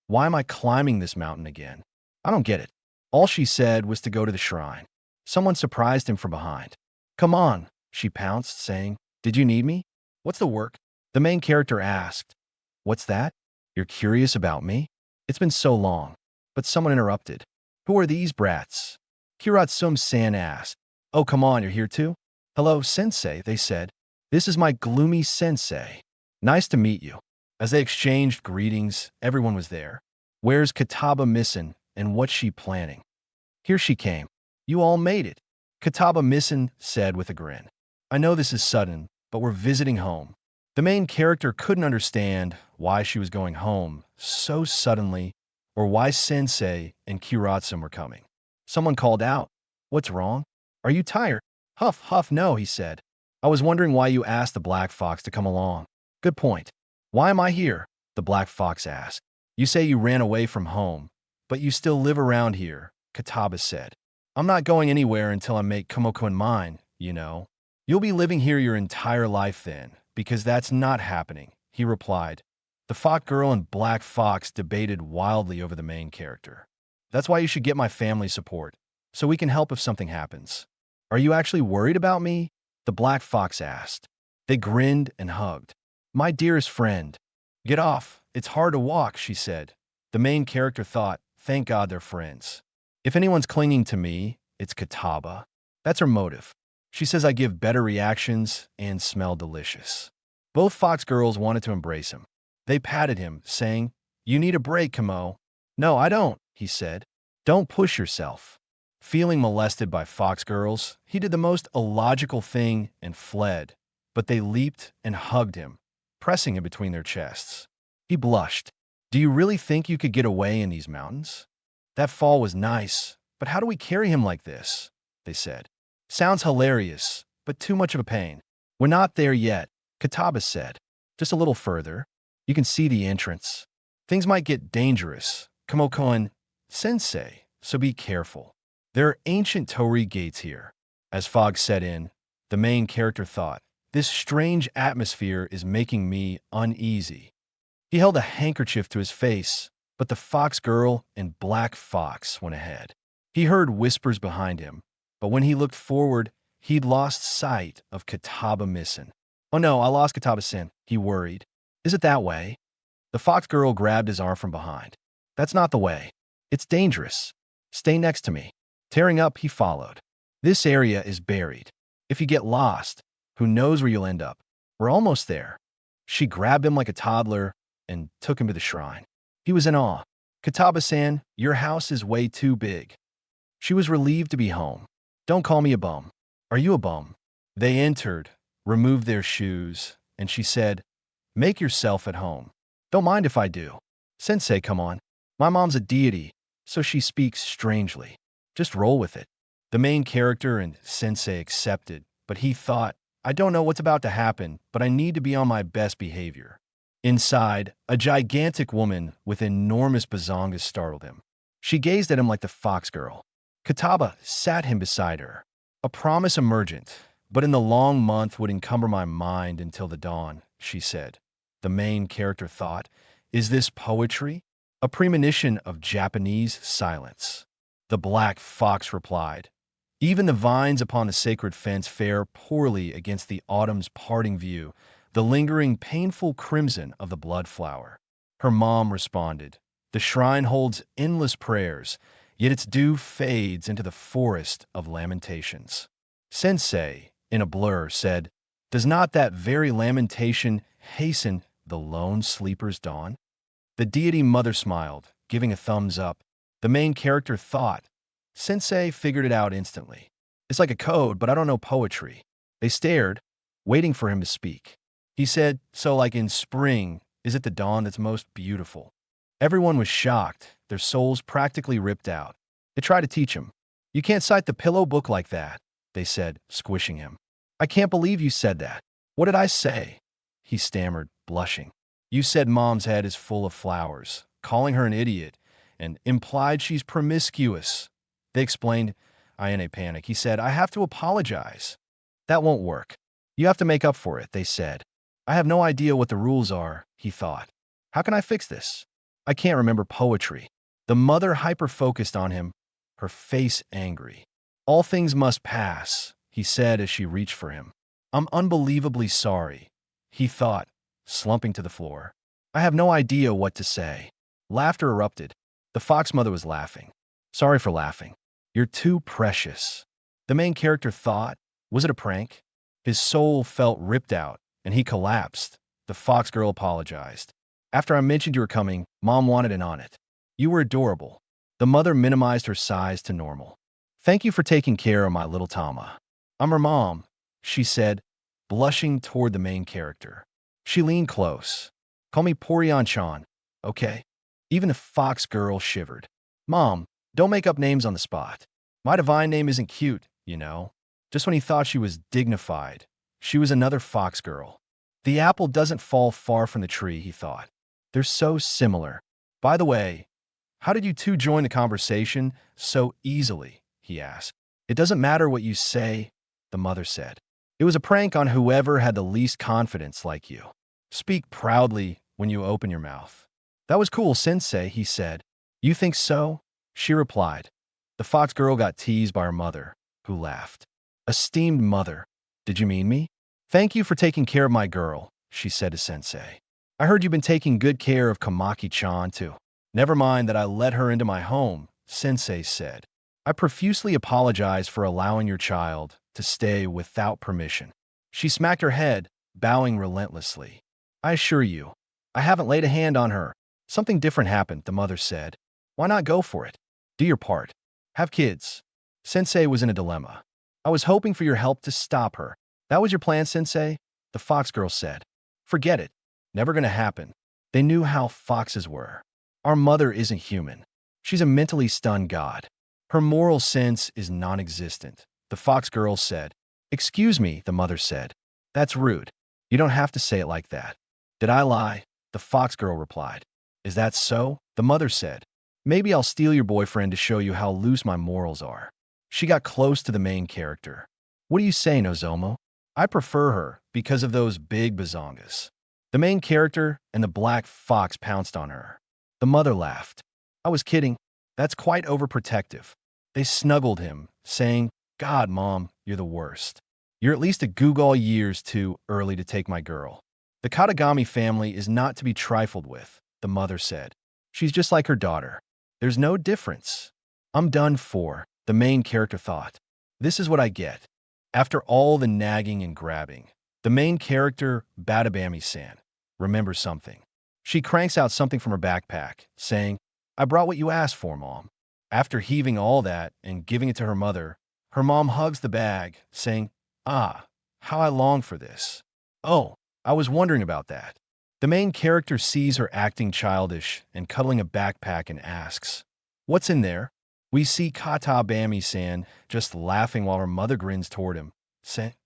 why am I climbing this mountain again? I don't get it. All she said was to go to the shrine. Someone surprised him from behind. "Come on," she pounced, saying, "Did you need me?" "What's the work?" the main character asked. "What's that? You're curious about me? It's been so long." But someone interrupted. "Who are these brats?" Kiratsum-san asked. "Oh, come on, you're here too?" "Hello, Sensei," they said. "This is my gloomy Sensei. Nice to meet you." As they exchanged greetings, everyone was there. "Where's Kataba Missen, and what's she planning?" "Here she came. You all made it," Kataba Missen said with a grin. "I know this is sudden, but we're visiting home." The main character couldn't understand why she was going home so suddenly, or why Sensei and Kiratsum were coming. Someone called out, "What's wrong? Are you tired?" "Huff, huff, no," he said. "I was wondering why you asked the black fox to come along." "Good point. Why am I here?" the black fox asked. "You say you ran away from home, but you still live around here," Kataba said. "I'm not going anywhere until I make Kumoko-kun mine, you know." "You'll be living here your entire life then, because that's not happening," he replied. The fox girl and black fox debated wildly over the main character. "That's why you should get my family support, so we can help if something happens." "Are you actually worried about me?" the black fox asked. They grinned and hugged. "My dearest friend." "Get off, it's hard to walk," she said. The main character thought, thank God they're friends. If anyone's clinging to me, it's Kataba. That's her motive. She says I give better reactions and smell delicious. Both fox girls wanted to embrace him. They patted him, saying, you need a break, Kamo. No, I don't, he said. Don't push yourself. Feeling molested by fox girls, he did the most illogical thing and fled, but they leaped and hugged him, pressing him between their chests. He blushed. Do you really think you could get away in these mountains? That fall was nice, but how do we carry him like this? They said. Sounds hilarious, but too much of a pain. We're not there yet, Kataba said. Just a little further. You can see the entrance. Things might get dangerous, Kamokon sensei, so be careful. There are ancient torii gates here. As fog set in, the main character thought, this strange atmosphere is making me uneasy. He held a handkerchief to his face, but the fox girl and black fox went ahead. He heard whispers behind him, but when he looked forward, he'd lost sight of Kataba Missen. Oh no, I lost Kataba-san, he worried. Is it that way? The fox girl grabbed his arm from behind. That's not the way. It's dangerous. Stay next to me. Tearing up, he followed. This area is buried. If you get lost, who knows where you'll end up? We're almost there. She grabbed him like a toddler and took him to the shrine. He was in awe. Kataba-san, your house is way too big. She was relieved to be home. Don't call me a bum. Are you a bum? They entered, removed their shoes, and she said, make yourself at home. Don't mind if I do. Sensei, come on. My mom's a deity, so she speaks strangely. Just roll with it. The main character and Sensei accepted, but he thought, I don't know what's about to happen, but I need to be on my best behavior. Inside, a gigantic woman with enormous bazongas startled him. She gazed at him like the fox girl. Kataba sat him beside her. A promise emergent, but in the long month would encumber my mind until the dawn, she said. The main character thought, is this poetry? A premonition of Japanese silence. The black fox replied, even the vines upon the sacred fence fare poorly against the autumn's parting view, the lingering painful crimson of the blood flower. Her mom responded, the shrine holds endless prayers, yet its dew fades into the forest of lamentations. Sensei, in a blur, said, does not that very lamentation hasten the lone sleeper's dawn? The deity mother smiled, giving a thumbs up. The main character thought. Sensei figured it out instantly. It's like a code, but I don't know poetry. They stared, waiting for him to speak. He said, so like in spring, is it the dawn that's most beautiful? Everyone was shocked, their souls practically ripped out. They tried to teach him. You can't cite the pillow book like that, they said, squishing him. I can't believe you said that. What did I say? He stammered, blushing. You said mom's head is full of flowers, calling her an idiot, and implied she's promiscuous. They explained, I in a panic. He said, I have to apologize. That won't work. You have to make up for it, they said. I have no idea what the rules are, he thought. How can I fix this? I can't remember poetry. The mother hyper-focused on him, her face angry. All things must pass, he said as she reached for him. I'm unbelievably sorry, he thought, slumping to the floor. I have no idea what to say. Laughter erupted. The fox mother was laughing. Sorry for laughing. You're too precious. The main character thought, was it a prank? His soul felt ripped out, and he collapsed. The fox girl apologized. After I mentioned you were coming, Mom wanted in on it. You were adorable. The mother minimized her size to normal. Thank you for taking care of my little Tama. I'm her mom, she said, blushing toward the main character. She leaned close. Call me Porion-chan, okay? Even the fox girl shivered. Mom, don't make up names on the spot. My divine name isn't cute, you know. Just when he thought she was dignified, she was another fox girl. The apple doesn't fall far from the tree, he thought. They're so similar. By the way, how did you two join the conversation so easily? He asked. It doesn't matter what you say, the mother said. It was a prank on whoever had the least confidence like you. Speak proudly when you open your mouth. That was cool, Sensei, he said. You think so? She replied. The fox girl got teased by her mother, who laughed. Esteemed mother, did you mean me? Thank you for taking care of my girl, she said to Sensei. I heard you've been taking good care of Kamaki-chan, too. Never mind that I let her into my home, Sensei said. I profusely apologize for allowing your child to stay without permission. She smacked her head, bowing relentlessly. I assure you, I haven't laid a hand on her. Something different happened, the mother said. Why not go for it? Do your part. Have kids. Sensei was in a dilemma. I was hoping for your help to stop her. That was your plan, Sensei? The fox girl said. Forget it. Never gonna happen. They knew how foxes were. Our mother isn't human. She's a mentally stunned god. Her moral sense is non-existent. The fox girl said. Excuse me, the mother said. That's rude. You don't have to say it like that. Did I lie? The fox girl replied. Is that so? The mother said. Maybe I'll steal your boyfriend to show you how loose my morals are. She got close to the main character. What do you say, Nozomo? I prefer her because of those big bazongas. The main character and the black fox pounced on her. The mother laughed. I was kidding. That's quite overprotective. They snuggled him, saying, God, Mom, you're the worst. You're at least a Google years too early to take my girl. The Katagami family is not to be trifled with, the mother said. She's just like her daughter. There's no difference. I'm done for, the main character thought. This is what I get. After all the nagging and grabbing, the main character, Batabami-san, remembers something. She cranks out something from her backpack, saying, I brought what you asked for, Mom. After heaving all that and giving it to her mom hugs the bag, saying, Ah, how I long for this. Oh, I was wondering about that. The main character sees her acting childish and cuddling a backpack and asks, What's in there? We see Katabami-san just laughing while her mother grins toward him. Say,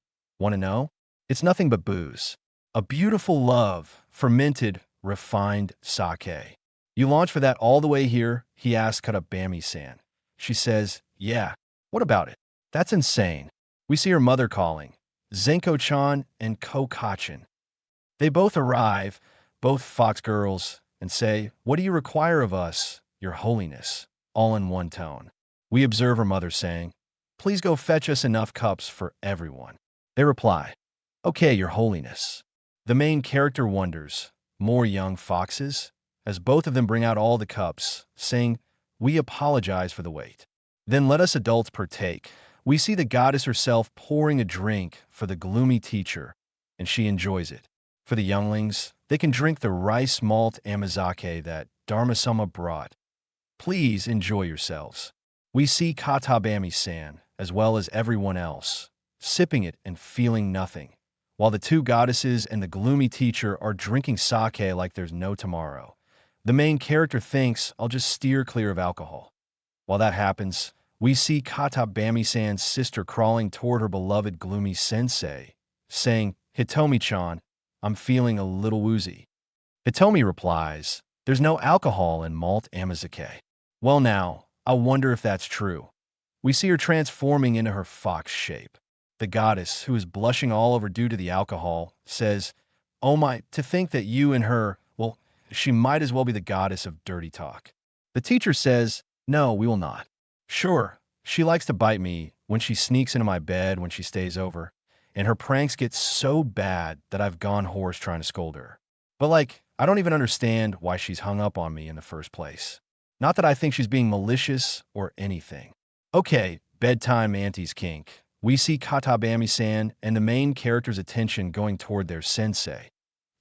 want to know? It's nothing but booze. A beautiful love, fermented, refined sake. You launch for that all the way here? He asks Katabami-san. She says, yeah. What about it? That's insane. We see her mother calling, Zenko-chan and Kokachin. They both arrive, both fox girls, and say, What do you require of us, Your Holiness? All in one tone. We observe her mother saying, Please go fetch us enough cups for everyone. They reply, Okay, Your Holiness. The main character wonders, more young foxes? As both of them bring out all the cups, saying, We apologize for the wait. Then let us adults partake. We see the goddess herself pouring a drink for the gloomy teacher, and she enjoys it. For the younglings, they can drink the rice malt amazake that Dharma-sama brought. Please enjoy yourselves. We see Katabami-san, as well as everyone else, sipping it and feeling nothing, while the two goddesses and the gloomy teacher are drinking sake like there's no tomorrow. The main character thinks, I'll just steer clear of alcohol. While that happens, we see Katabami-san's sister crawling toward her beloved gloomy sensei, saying, Hitomi-chan, I'm feeling a little woozy. Hitomi replies, There's no alcohol in malt amazake. Well now, I wonder if that's true. We see her transforming into her fox shape. The goddess, who is blushing all over due to the alcohol, says, Oh my, to think that you and her, well, she might as well be the goddess of dirty talk. The teacher says, No, we will not. Sure, she likes to bite me when she sneaks into my bed when she stays over, and her pranks get so bad that I've gone hoarse trying to scold her. But I don't even understand why she's hung up on me in the first place. Not that I think she's being malicious or anything. Okay, bedtime auntie's kink. We see Katabami-san and the main character's attention going toward their sensei.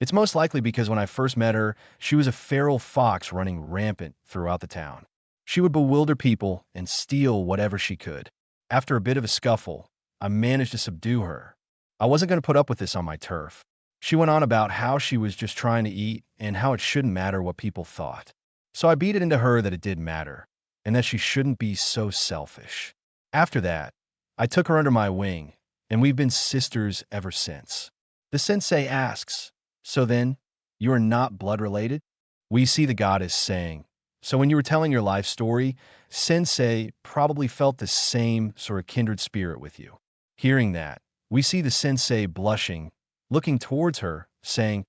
It's most likely because when I first met her, she was a feral fox running rampant throughout the town. She would bewilder people and steal whatever she could. After a bit of a scuffle, I managed to subdue her. I wasn't going to put up with this on my turf. She went on about how she was just trying to eat and how it shouldn't matter what people thought. So I beat it into her that it did matter, and that she shouldn't be so selfish. After that, I took her under my wing, and we've been sisters ever since. The sensei asks, So then, you are not blood related? We see the goddess saying, So when you were telling your life story, Sensei probably felt the same sort of kindred spirit with you. Hearing that, we see the sensei blushing, looking towards her, saying,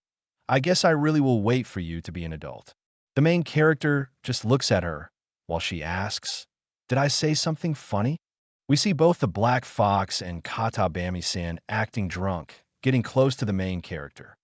I guess I really will wait for you to be an adult. The main character just looks at her while she asks, Did I say something funny? We see both the Black Fox and Katabami-san acting drunk, getting close to the main character.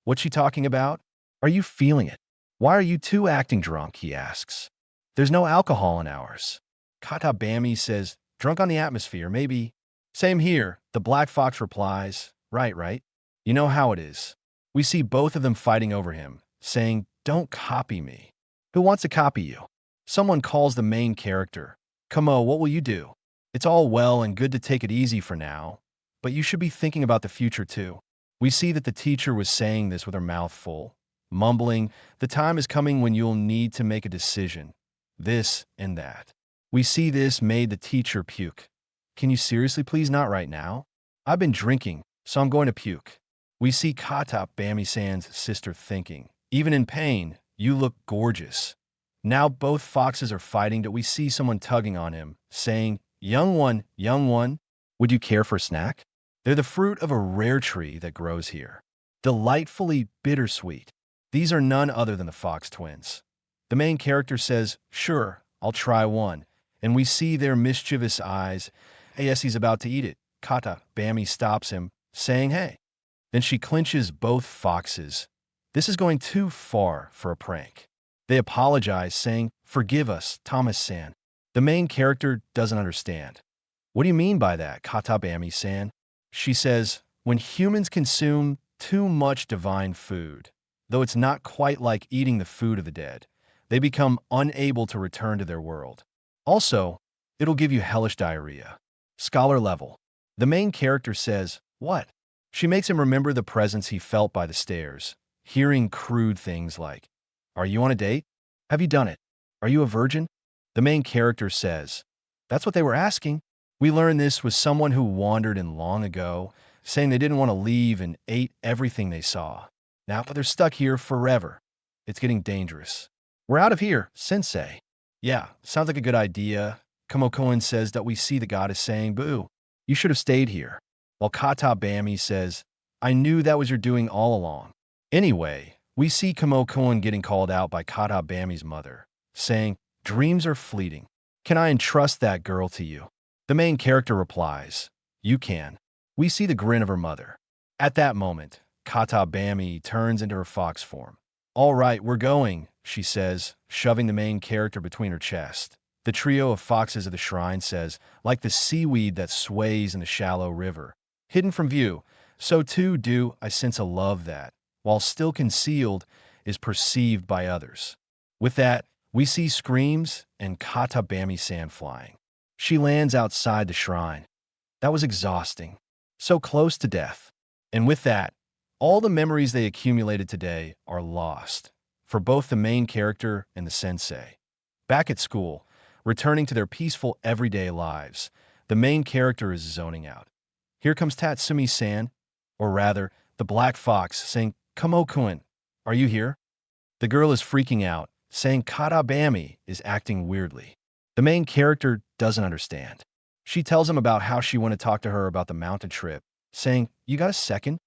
What's she talking about? Are you feeling it? Why are you two acting drunk, he asks. There's no alcohol in ours. Kata Bami says, drunk on the atmosphere, maybe. Same here, the Black Fox replies, right, right. You know how it is. We see both of them fighting over him, saying, don't copy me. Who wants to copy you? Someone calls the main character. Kamo, what will you do? It's all well and good to take it easy for now, but you should be thinking about the future too. We see that the teacher was saying this with her mouth full, mumbling, the time is coming when you'll need to make a decision. This and that. We see this made the teacher puke. Can you seriously please not right now? I've been drinking, so I'm going to puke. We see Kata Bami-san's sister thinking, even in pain, you look gorgeous. Now both foxes are fighting that we see someone tugging on him, saying, young one, would you care for a snack? They're the fruit of a rare tree that grows here. Delightfully bittersweet. These are none other than the Fox twins. The main character says, sure, I'll try one. And we see their mischievous eyes. Yes, he's about to eat it. Kata Bami stops him, saying, hey. Then she clinches both foxes. This is going too far for a prank. They apologize, saying, forgive us, Thomas-san. The main character doesn't understand. What do you mean by that, Kata Bami-san? She says, when humans consume too much divine food, though it's not quite like eating the food of the dead, they become unable to return to their world. Also, it'll give you hellish diarrhea. Scholar level. The main character says, what? She makes him remember the presence he felt by the stairs, hearing crude things like, are you on a date? Have you done it? Are you a virgin? The main character says, that's what they were asking. We learned this was someone who wandered in long ago, saying they didn't want to leave and ate everything they saw. Now they're stuck here forever. It's getting dangerous. We're out of here, sensei. Yeah, sounds like a good idea. Kamokoen says that we see the goddess saying, boo, you should have stayed here. While Kata Bami says, I knew that was your doing all along. Anyway, we see Kamokoen getting called out by Kata Bami's mother, saying, dreams are fleeting. Can I entrust that girl to you? The main character replies, you can. We see the grin of her mother. At that moment, Kata Bami turns into her fox form. All right, we're going, she says, shoving the main character between her chest. The trio of foxes of the shrine says, like the seaweed that sways in the shallow river. Hidden from view, so too do I sense a love that, while still concealed, is perceived by others. With that, we see screams and Kata Bami-san flying. She lands outside the shrine. That was exhausting. So close to death. And with that, all the memories they accumulated today are lost, for both the main character and the sensei. Back at school, returning to their peaceful everyday lives, the main character is zoning out. Here comes Tatsumi-san, or rather, the Black Fox, saying, Kamokoen, are you here? The girl is freaking out, saying Kata Bami is acting weirdly. The main character doesn't understand. She tells him about how she wanted to talk to her about the mountain trip, saying, you got a second?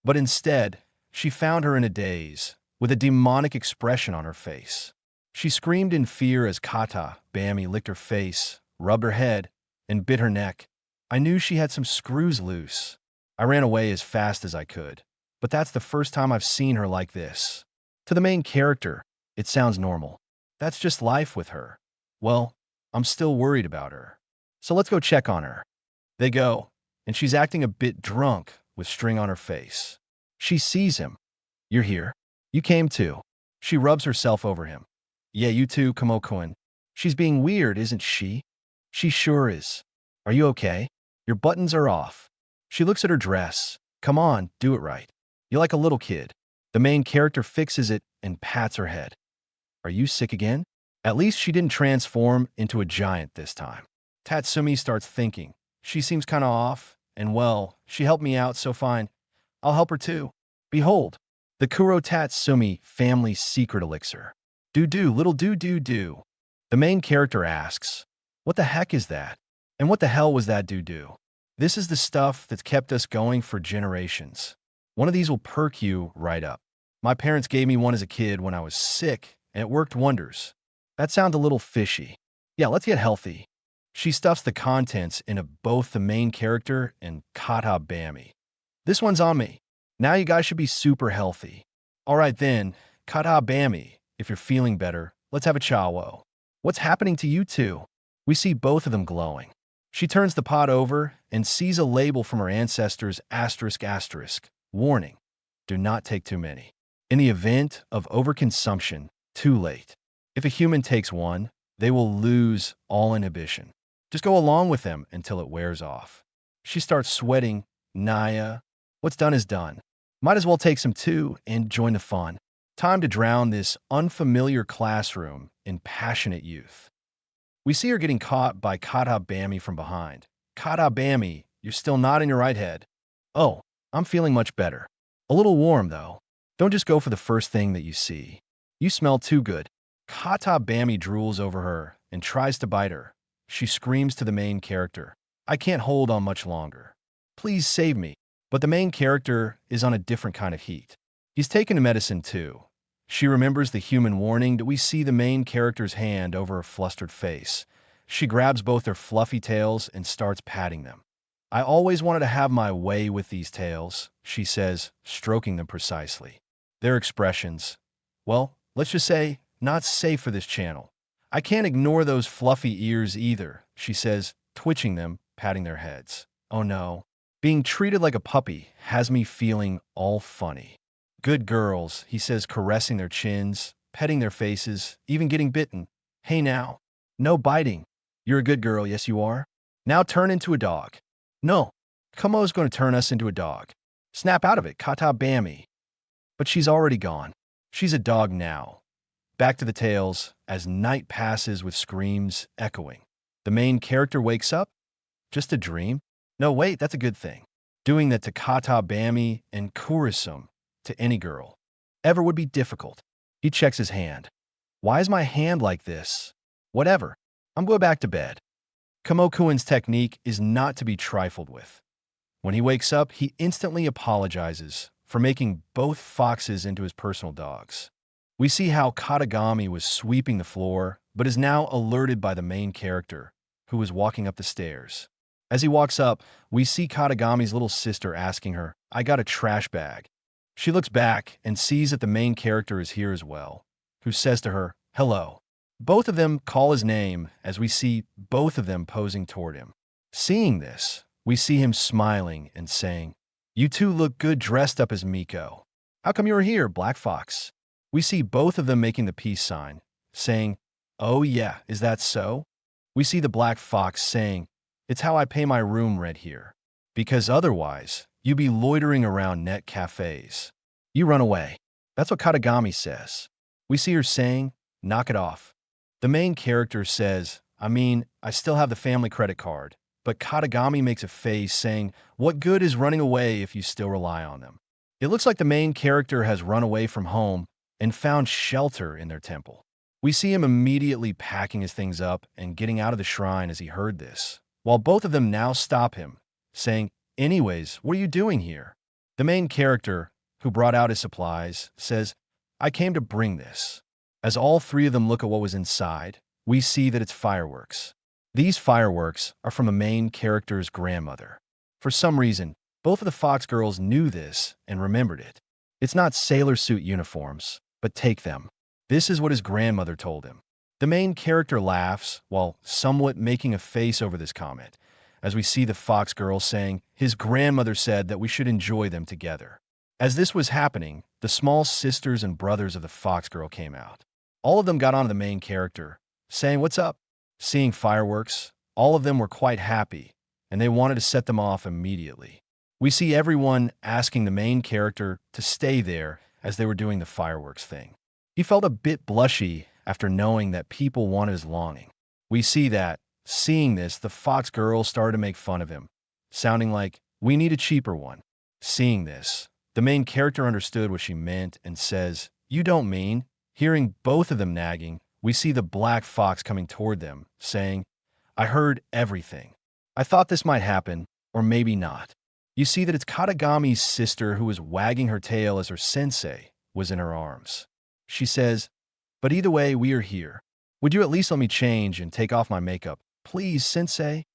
But instead, she found her in a daze, with a demonic expression on her face. She screamed in fear as Kata Bami licked her face, rubbed her head, and bit her neck. I knew she had some screws loose. I ran away as fast as I could. But that's the first time I've seen her like this. To the main character, it sounds normal. That's just life with her. Well, I'm still worried about her. So let's go check on her. They go, and she's acting a bit drunk with string on her face. She sees him. You're here. You came too. She rubs herself over him. Yeah, you too, Kamokoen. She's being weird, isn't she? She sure is. Are you okay? Your buttons are off. She looks at her dress. Come on, do it right. You're like a little kid. The main character fixes it and pats her head. Are you sick again? At least she didn't transform into a giant this time. Tatsumi starts thinking. She seems kind of off, and well, she helped me out, so fine. I'll help her too. Behold, the Kuro Tatsumi family secret elixir. Do-do, little do-do-do. The main character asks, what the heck is that? And what the hell was that do-do? This is the stuff that's kept us going for generations. One of these will perk you right up. My parents gave me one as a kid when I was sick, and it worked wonders. That sounds a little fishy. Yeah, let's get healthy. She stuffs the contents into both the main character and Kata Bami. This one's on me. Now you guys should be super healthy. All right then, Kata Bami, If you're feeling better, let's have a chow. What's happening to you two? We see both of them glowing. She turns the pot over and sees a label from her ancestors ***. Warning, do not take too many. In the event of overconsumption, too late. If a human takes one, they will lose all inhibition. Just go along with them until it wears off. She starts sweating. Naya, what's done is done. Might as well take some too and join the fun. Time to drown this unfamiliar classroom in passionate youth. We see her getting caught by Kata Bammy from behind. Kata Bammy, you're still not in your right head. Oh, I'm feeling much better. A little warm, though. Don't just go for the first thing that you see. You smell too good. Kata Bammy drools over her and tries to bite her. She screams to the main character, I can't hold on much longer. Please save me. But the main character is on a different kind of heat. He's taken the medicine too. She remembers the human warning that we see the main character's hand over her flustered face. She grabs both their fluffy tails and starts patting them. I always wanted to have my way with these tails, she says, stroking them precisely. Their expressions, well, let's just say, not safe for this channel. I can't ignore those fluffy ears either, she says, twitching them, patting their heads. Oh no. Being treated like a puppy has me feeling all funny. Good girls, he says, caressing their chins, petting their faces, even getting bitten. Hey now. No biting. You're a good girl, yes you are. Now turn into a dog. No. Kumo's going to turn us into a dog. Snap out of it, Kata Bammy. But she's already gone. She's a dog now. Back to the tales, as night passes with screams echoing. The main character wakes up? Just a dream? No, wait, that's a good thing. Doing that to Kata Bammy and Kurisum to any girl ever would be difficult. He checks his hand. Why is my hand like this? Whatever. I'm going back to bed. Kumo-kun's technique is not to be trifled with. When he wakes up, he instantly apologizes for making both foxes into his personal dogs. We see how Katagami was sweeping the floor, but is now alerted by the main character, who is walking up the stairs. As he walks up, we see Katagami's little sister asking her, I got a trash bag. She looks back and sees that the main character is here as well, who says to her, hello. Both of them call his name as we see both of them posing toward him. Seeing this, we see him smiling and saying, you two look good dressed up as Miko. How come you're here, Black Fox? We see both of them making the peace sign, saying, oh yeah, is that so? We see the Black Fox saying, it's how I pay my room rent here. Because otherwise, you be loitering around net cafes. You run away. That's what Katagami says. We see her saying, knock it off. The main character says, I still have the family credit card. But Katagami makes a face saying, what good is running away if you still rely on them? It looks like the main character has run away from home and found shelter in their temple. We see him immediately packing his things up and getting out of the shrine as he heard this, while both of them now stop him, saying, anyways, what are you doing here? The main character, who brought out his supplies, says, I came to bring this. As all three of them look at what was inside, we see that it's fireworks. These fireworks are from the main character's grandmother. For some reason, both of the Fox girls knew this and remembered it. It's not sailor suit uniforms, but take them. This is what his grandmother told him. The main character laughs while somewhat making a face over this comment, as we see the Fox girl saying his grandmother said that we should enjoy them together. As this was happening, the small sisters and brothers of the Fox girl came out. All of them got onto the main character, saying, what's up? Seeing fireworks, all of them were quite happy, and they wanted to set them off immediately. We see everyone asking the main character to stay there as they were doing the fireworks thing. He felt a bit blushy after knowing that people wanted his longing. We see that, seeing this, the Fox girl started to make fun of him, sounding like, we need a cheaper one. Seeing this, the main character understood what she meant and says, you don't mean? Hearing both of them nagging, we see the Black Fox coming toward them, saying, I heard everything. I thought this might happen, or maybe not. You see that it's Katagami's sister who was wagging her tail as her sensei was in her arms. She says, but either way, we are here. Would you at least let me change and take off my makeup? Please, sensei.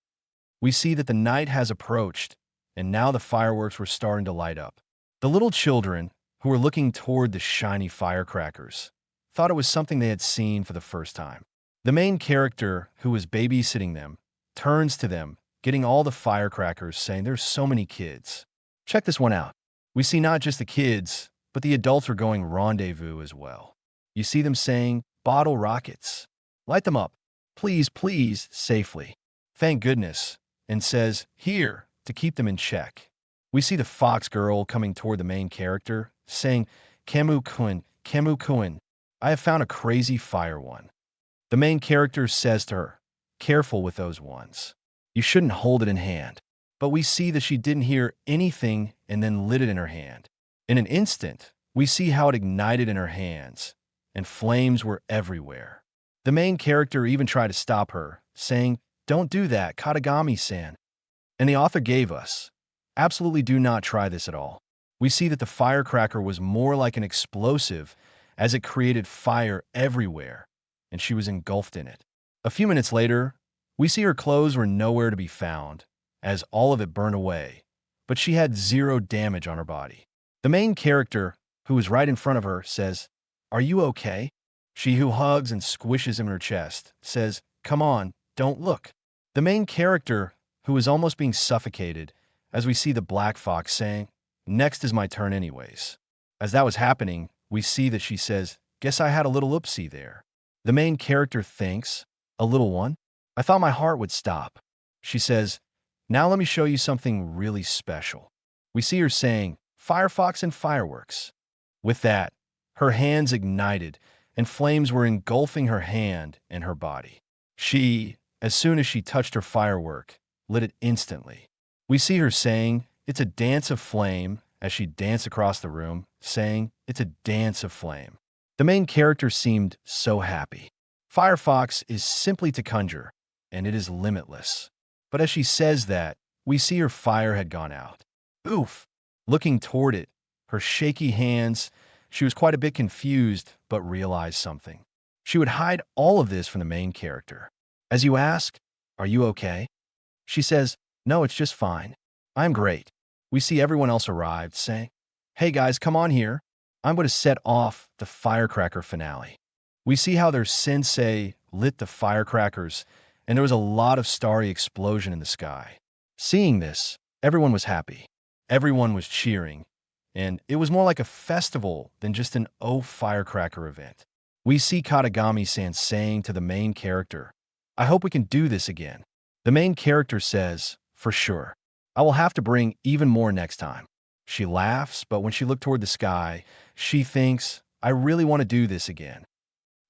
We see that the night has approached, and now the fireworks were starting to light up. The little children, who were looking toward the shiny firecrackers, thought it was something they had seen for the first time. The main character, who was babysitting them, turns to them, getting all the firecrackers, saying, "There's so many kids. Check this one out." We see not just the kids, but the adults are going rendezvous as well. You see them saying, "Bottle rockets. Light them up. Please, please, safely. Thank goodness," and says, "Here," to keep them in check. We see the fox girl coming toward the main character, saying, Camu Kuin, I have found a crazy fire one." The main character says to her, "Careful with those ones. You shouldn't hold it in hand." But we see that she didn't hear anything and then lit it in her hand. In an instant, we see how it ignited in her hands, and flames were everywhere. The main character even tried to stop her, saying, "Don't do that, Katagami-san." And the author gave us, "Absolutely do not try this at all." We see that the firecracker was more like an explosive, as it created fire everywhere, and she was engulfed in it. A few minutes later, we see her clothes were nowhere to be found, as all of it burned away, but she had zero damage on her body. The main character, who is right in front of her, says, "Are you okay?" She, who hugs and squishes him in her chest, says, "Come on, don't look." The main character, who is almost being suffocated, as we see the black fox saying, "Next is my turn anyways." As that was happening, we see that she says, "Guess I had a little oopsie there." The main character thinks, "A little one? I thought my heart would stop." She says, "Now let me show you something really special." We see her saying, "Firefox and fireworks." With that, her hands ignited, and flames were engulfing her hand and her body. She, as soon as she touched her firework, lit it instantly. We see her saying, "It's a dance of flame," as she danced across the room, saying, "It's a dance of flame." The main character seemed so happy. Firefox is simply to conjure, and it is limitless. But as she says that, we see her fire had gone out. Oof! Looking toward it, her shaky hands, she was quite a bit confused, but realized something. She would hide all of this from the main character. As you ask, "Are you okay?" She says, "No, it's just fine. I'm great." We see everyone else arrived, saying, "Hey guys, come on here. I'm going to set off the firecracker finale." We see how their sensei lit the firecrackers, and there was a lot of starry explosion in the sky. Seeing this, everyone was happy. Everyone was cheering, and it was more like a festival than just an firecracker event. We see Katagami-san saying to the main character, "I hope we can do this again." The main character says, "For sure. I will have to bring even more next time." She laughs, but when she looked toward the sky, she thinks, "I really want to do this again."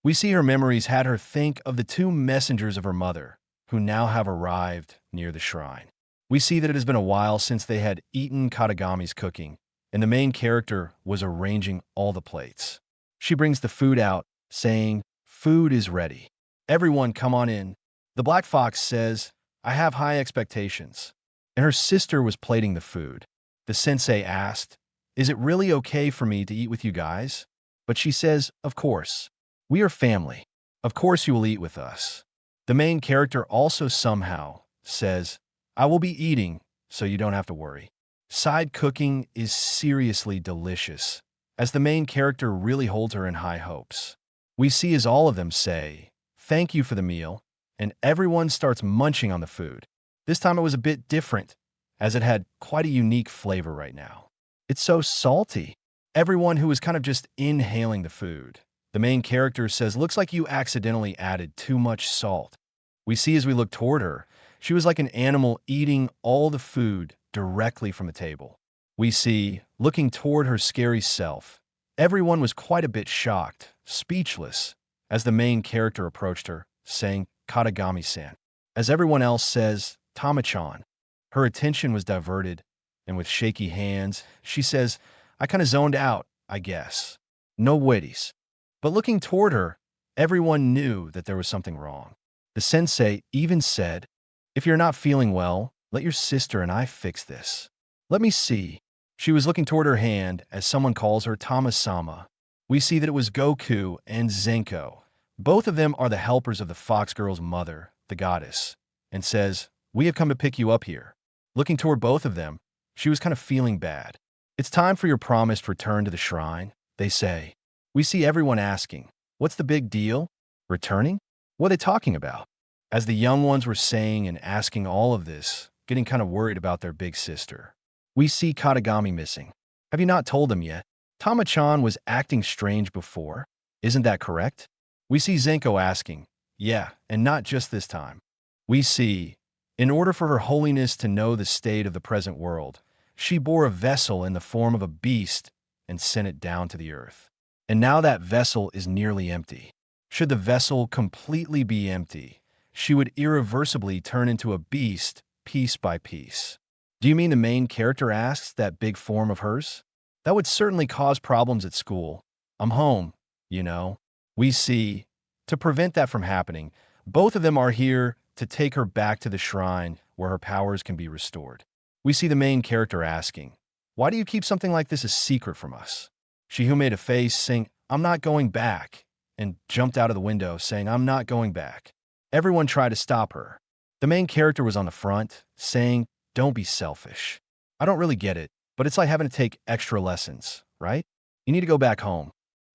We see her memories had her think of the two messengers of her mother, who now have arrived near the shrine. We see that it has been a while since they had eaten Katagami's cooking, and the main character was arranging all the plates. She brings the food out, saying, "Food is ready. Everyone come on in." The black fox says, "I have high expectations." And her sister was plating the food. The sensei asked, "Is it really okay for me to eat with you guys?" But she says, "Of course. We are family. Of course you will eat with us." The main character also somehow says, "I will be eating, so you don't have to worry." Side cooking is seriously delicious, as the main character really holds her in high hopes. We see as all of them say, "Thank you for the meal," and everyone starts munching on the food. This time it was a bit different, as it had quite a unique flavor right now. It's so salty. Everyone who was kind of just inhaling the food. The main character says, "Looks like you accidentally added too much salt." We see as we look toward her, she was like an animal eating all the food directly from the table. We see, looking toward her scary self, everyone was quite a bit shocked, speechless, as the main character approached her, saying, "Katagami-san." As everyone else says, "Tama-chan." Her attention was diverted, and with shaky hands, she says, "I kind of zoned out, I guess. No worries." But looking toward her, everyone knew that there was something wrong. The sensei even said, "If you're not feeling well, let your sister and I fix this." Let me see. She was looking toward her hand as someone calls her Tama-sama. We see that it was Goku and Zenko. Both of them are the helpers of the fox girl's mother, the goddess, and says, "We have come to pick you up here." Looking toward both of them, she was kind of feeling bad. "It's time for your promised return to the shrine," they say. We see everyone asking, What's the big deal? Returning? What are they talking about? As the young ones were saying and asking all of this, getting kind of worried about their big sister, we see Katagami missing. Have you not told them yet? Tama-chan was acting strange before. Isn't that correct? We see Zenko asking, yeah, and not just this time. We see, in order for her holiness to know the state of the present world, she bore a vessel in the form of a beast and sent it down to the earth. And now that vessel is nearly empty. Should the vessel completely be empty, she would irreversibly turn into a beast piece by piece. Do you mean the main character asks that big form of hers? That would certainly cause problems at school. I'm home, you know. We see, to prevent that from happening, both of them are here to take her back to the shrine where her powers can be restored. We see the main character asking, why do you keep something like this a secret from us? Shihu made a face saying, I'm not going back, and jumped out of the window saying, I'm not going back. Everyone tried to stop her. The main character was on the front, saying, don't be selfish. I don't really get it, but it's like having to take extra lessons, right? You need to go back home.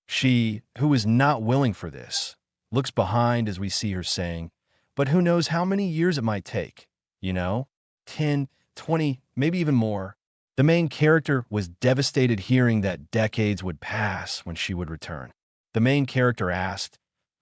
She, who is not willing for this, looks behind as we see her saying, but who knows how many years it might take, you know? 10, 20, maybe even more. The main character was devastated hearing that decades would pass when she would return. The main character asked,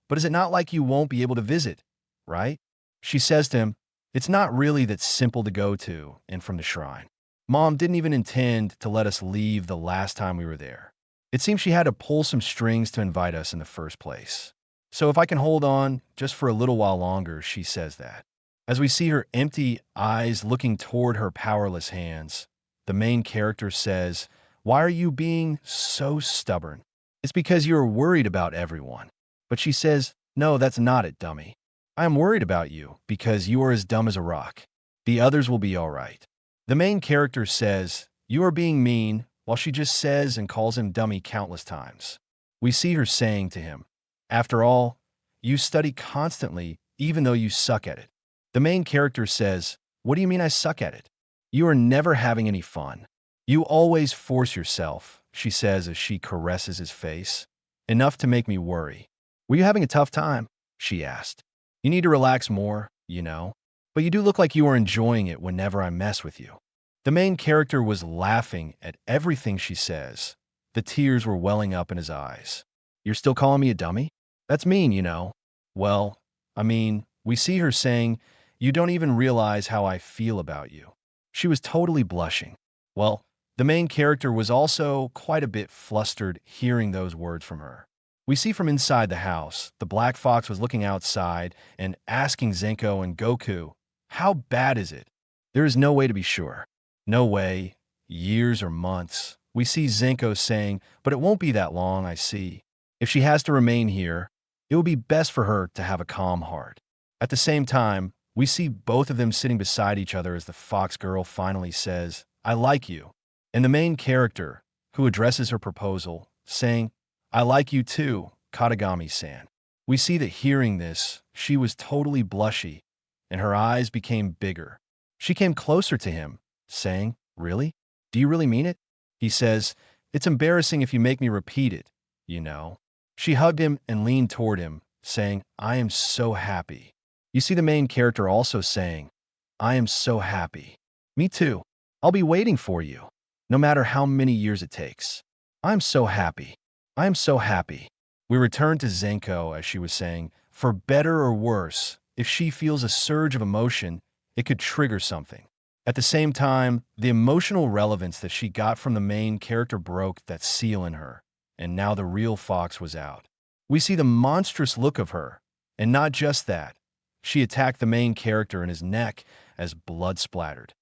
but is it not like you won't be able to visit, right? She says to him, it's not really that simple to go to and from the shrine. Mom didn't even intend to let us leave the last time we were there. It seems she had to pull some strings to invite us in the first place. So if I can hold on just for a little while longer, she says that. As we see her empty eyes looking toward her powerless hands, the main character says, why are you being so stubborn? It's because you're worried about everyone. But she says, no, that's not it, dummy. I am worried about you because you are as dumb as a rock. The others will be all right. The main character says, you are being mean, while she just says and calls him dummy countless times. We see her saying to him, after all, you study constantly even though you suck at it. The main character says, what do you mean I suck at it? You are never having any fun. You always force yourself, she says as she caresses his face. Enough to make me worry. Were you having a tough time? She asked. You need to relax more, you know. But you do look like you are enjoying it whenever I mess with you. The main character was laughing at everything she says. The tears were welling up in his eyes. You're still calling me a dummy? That's mean, you know. Well, I mean, we see her saying, you don't even realize how I feel about you. She was totally blushing. Well, the main character was also quite a bit flustered hearing those words from her. We see from inside the house, the Black Fox was looking outside and asking Zenko and Goku, how bad is it? There is no way to be sure. No way, years or months. We see Zenko saying, but it won't be that long, I see. If she has to remain here, it will be best for her to have a calm heart. At the same time, we see both of them sitting beside each other as the Fox girl finally says, I like you. And the main character, who addresses her proposal, saying, I like you too, Katagami-san. We see that hearing this, she was totally blushy, and her eyes became bigger. She came closer to him, saying, really? Do you really mean it? He says, it's embarrassing if you make me repeat it, you know. She hugged him and leaned toward him, saying, I am so happy. You see the main character also saying, I am so happy. Me too. I'll be waiting for you, no matter how many years it takes. I'm so happy. I am so happy. We returned to Zenko as she was saying, for better or worse, if she feels a surge of emotion, it could trigger something. At the same time, the emotional relevance that she got from the main character broke that seal in her, and now the real Fox was out. We see the monstrous look of her, and not just that. She attacked the main character in his neck as blood splattered.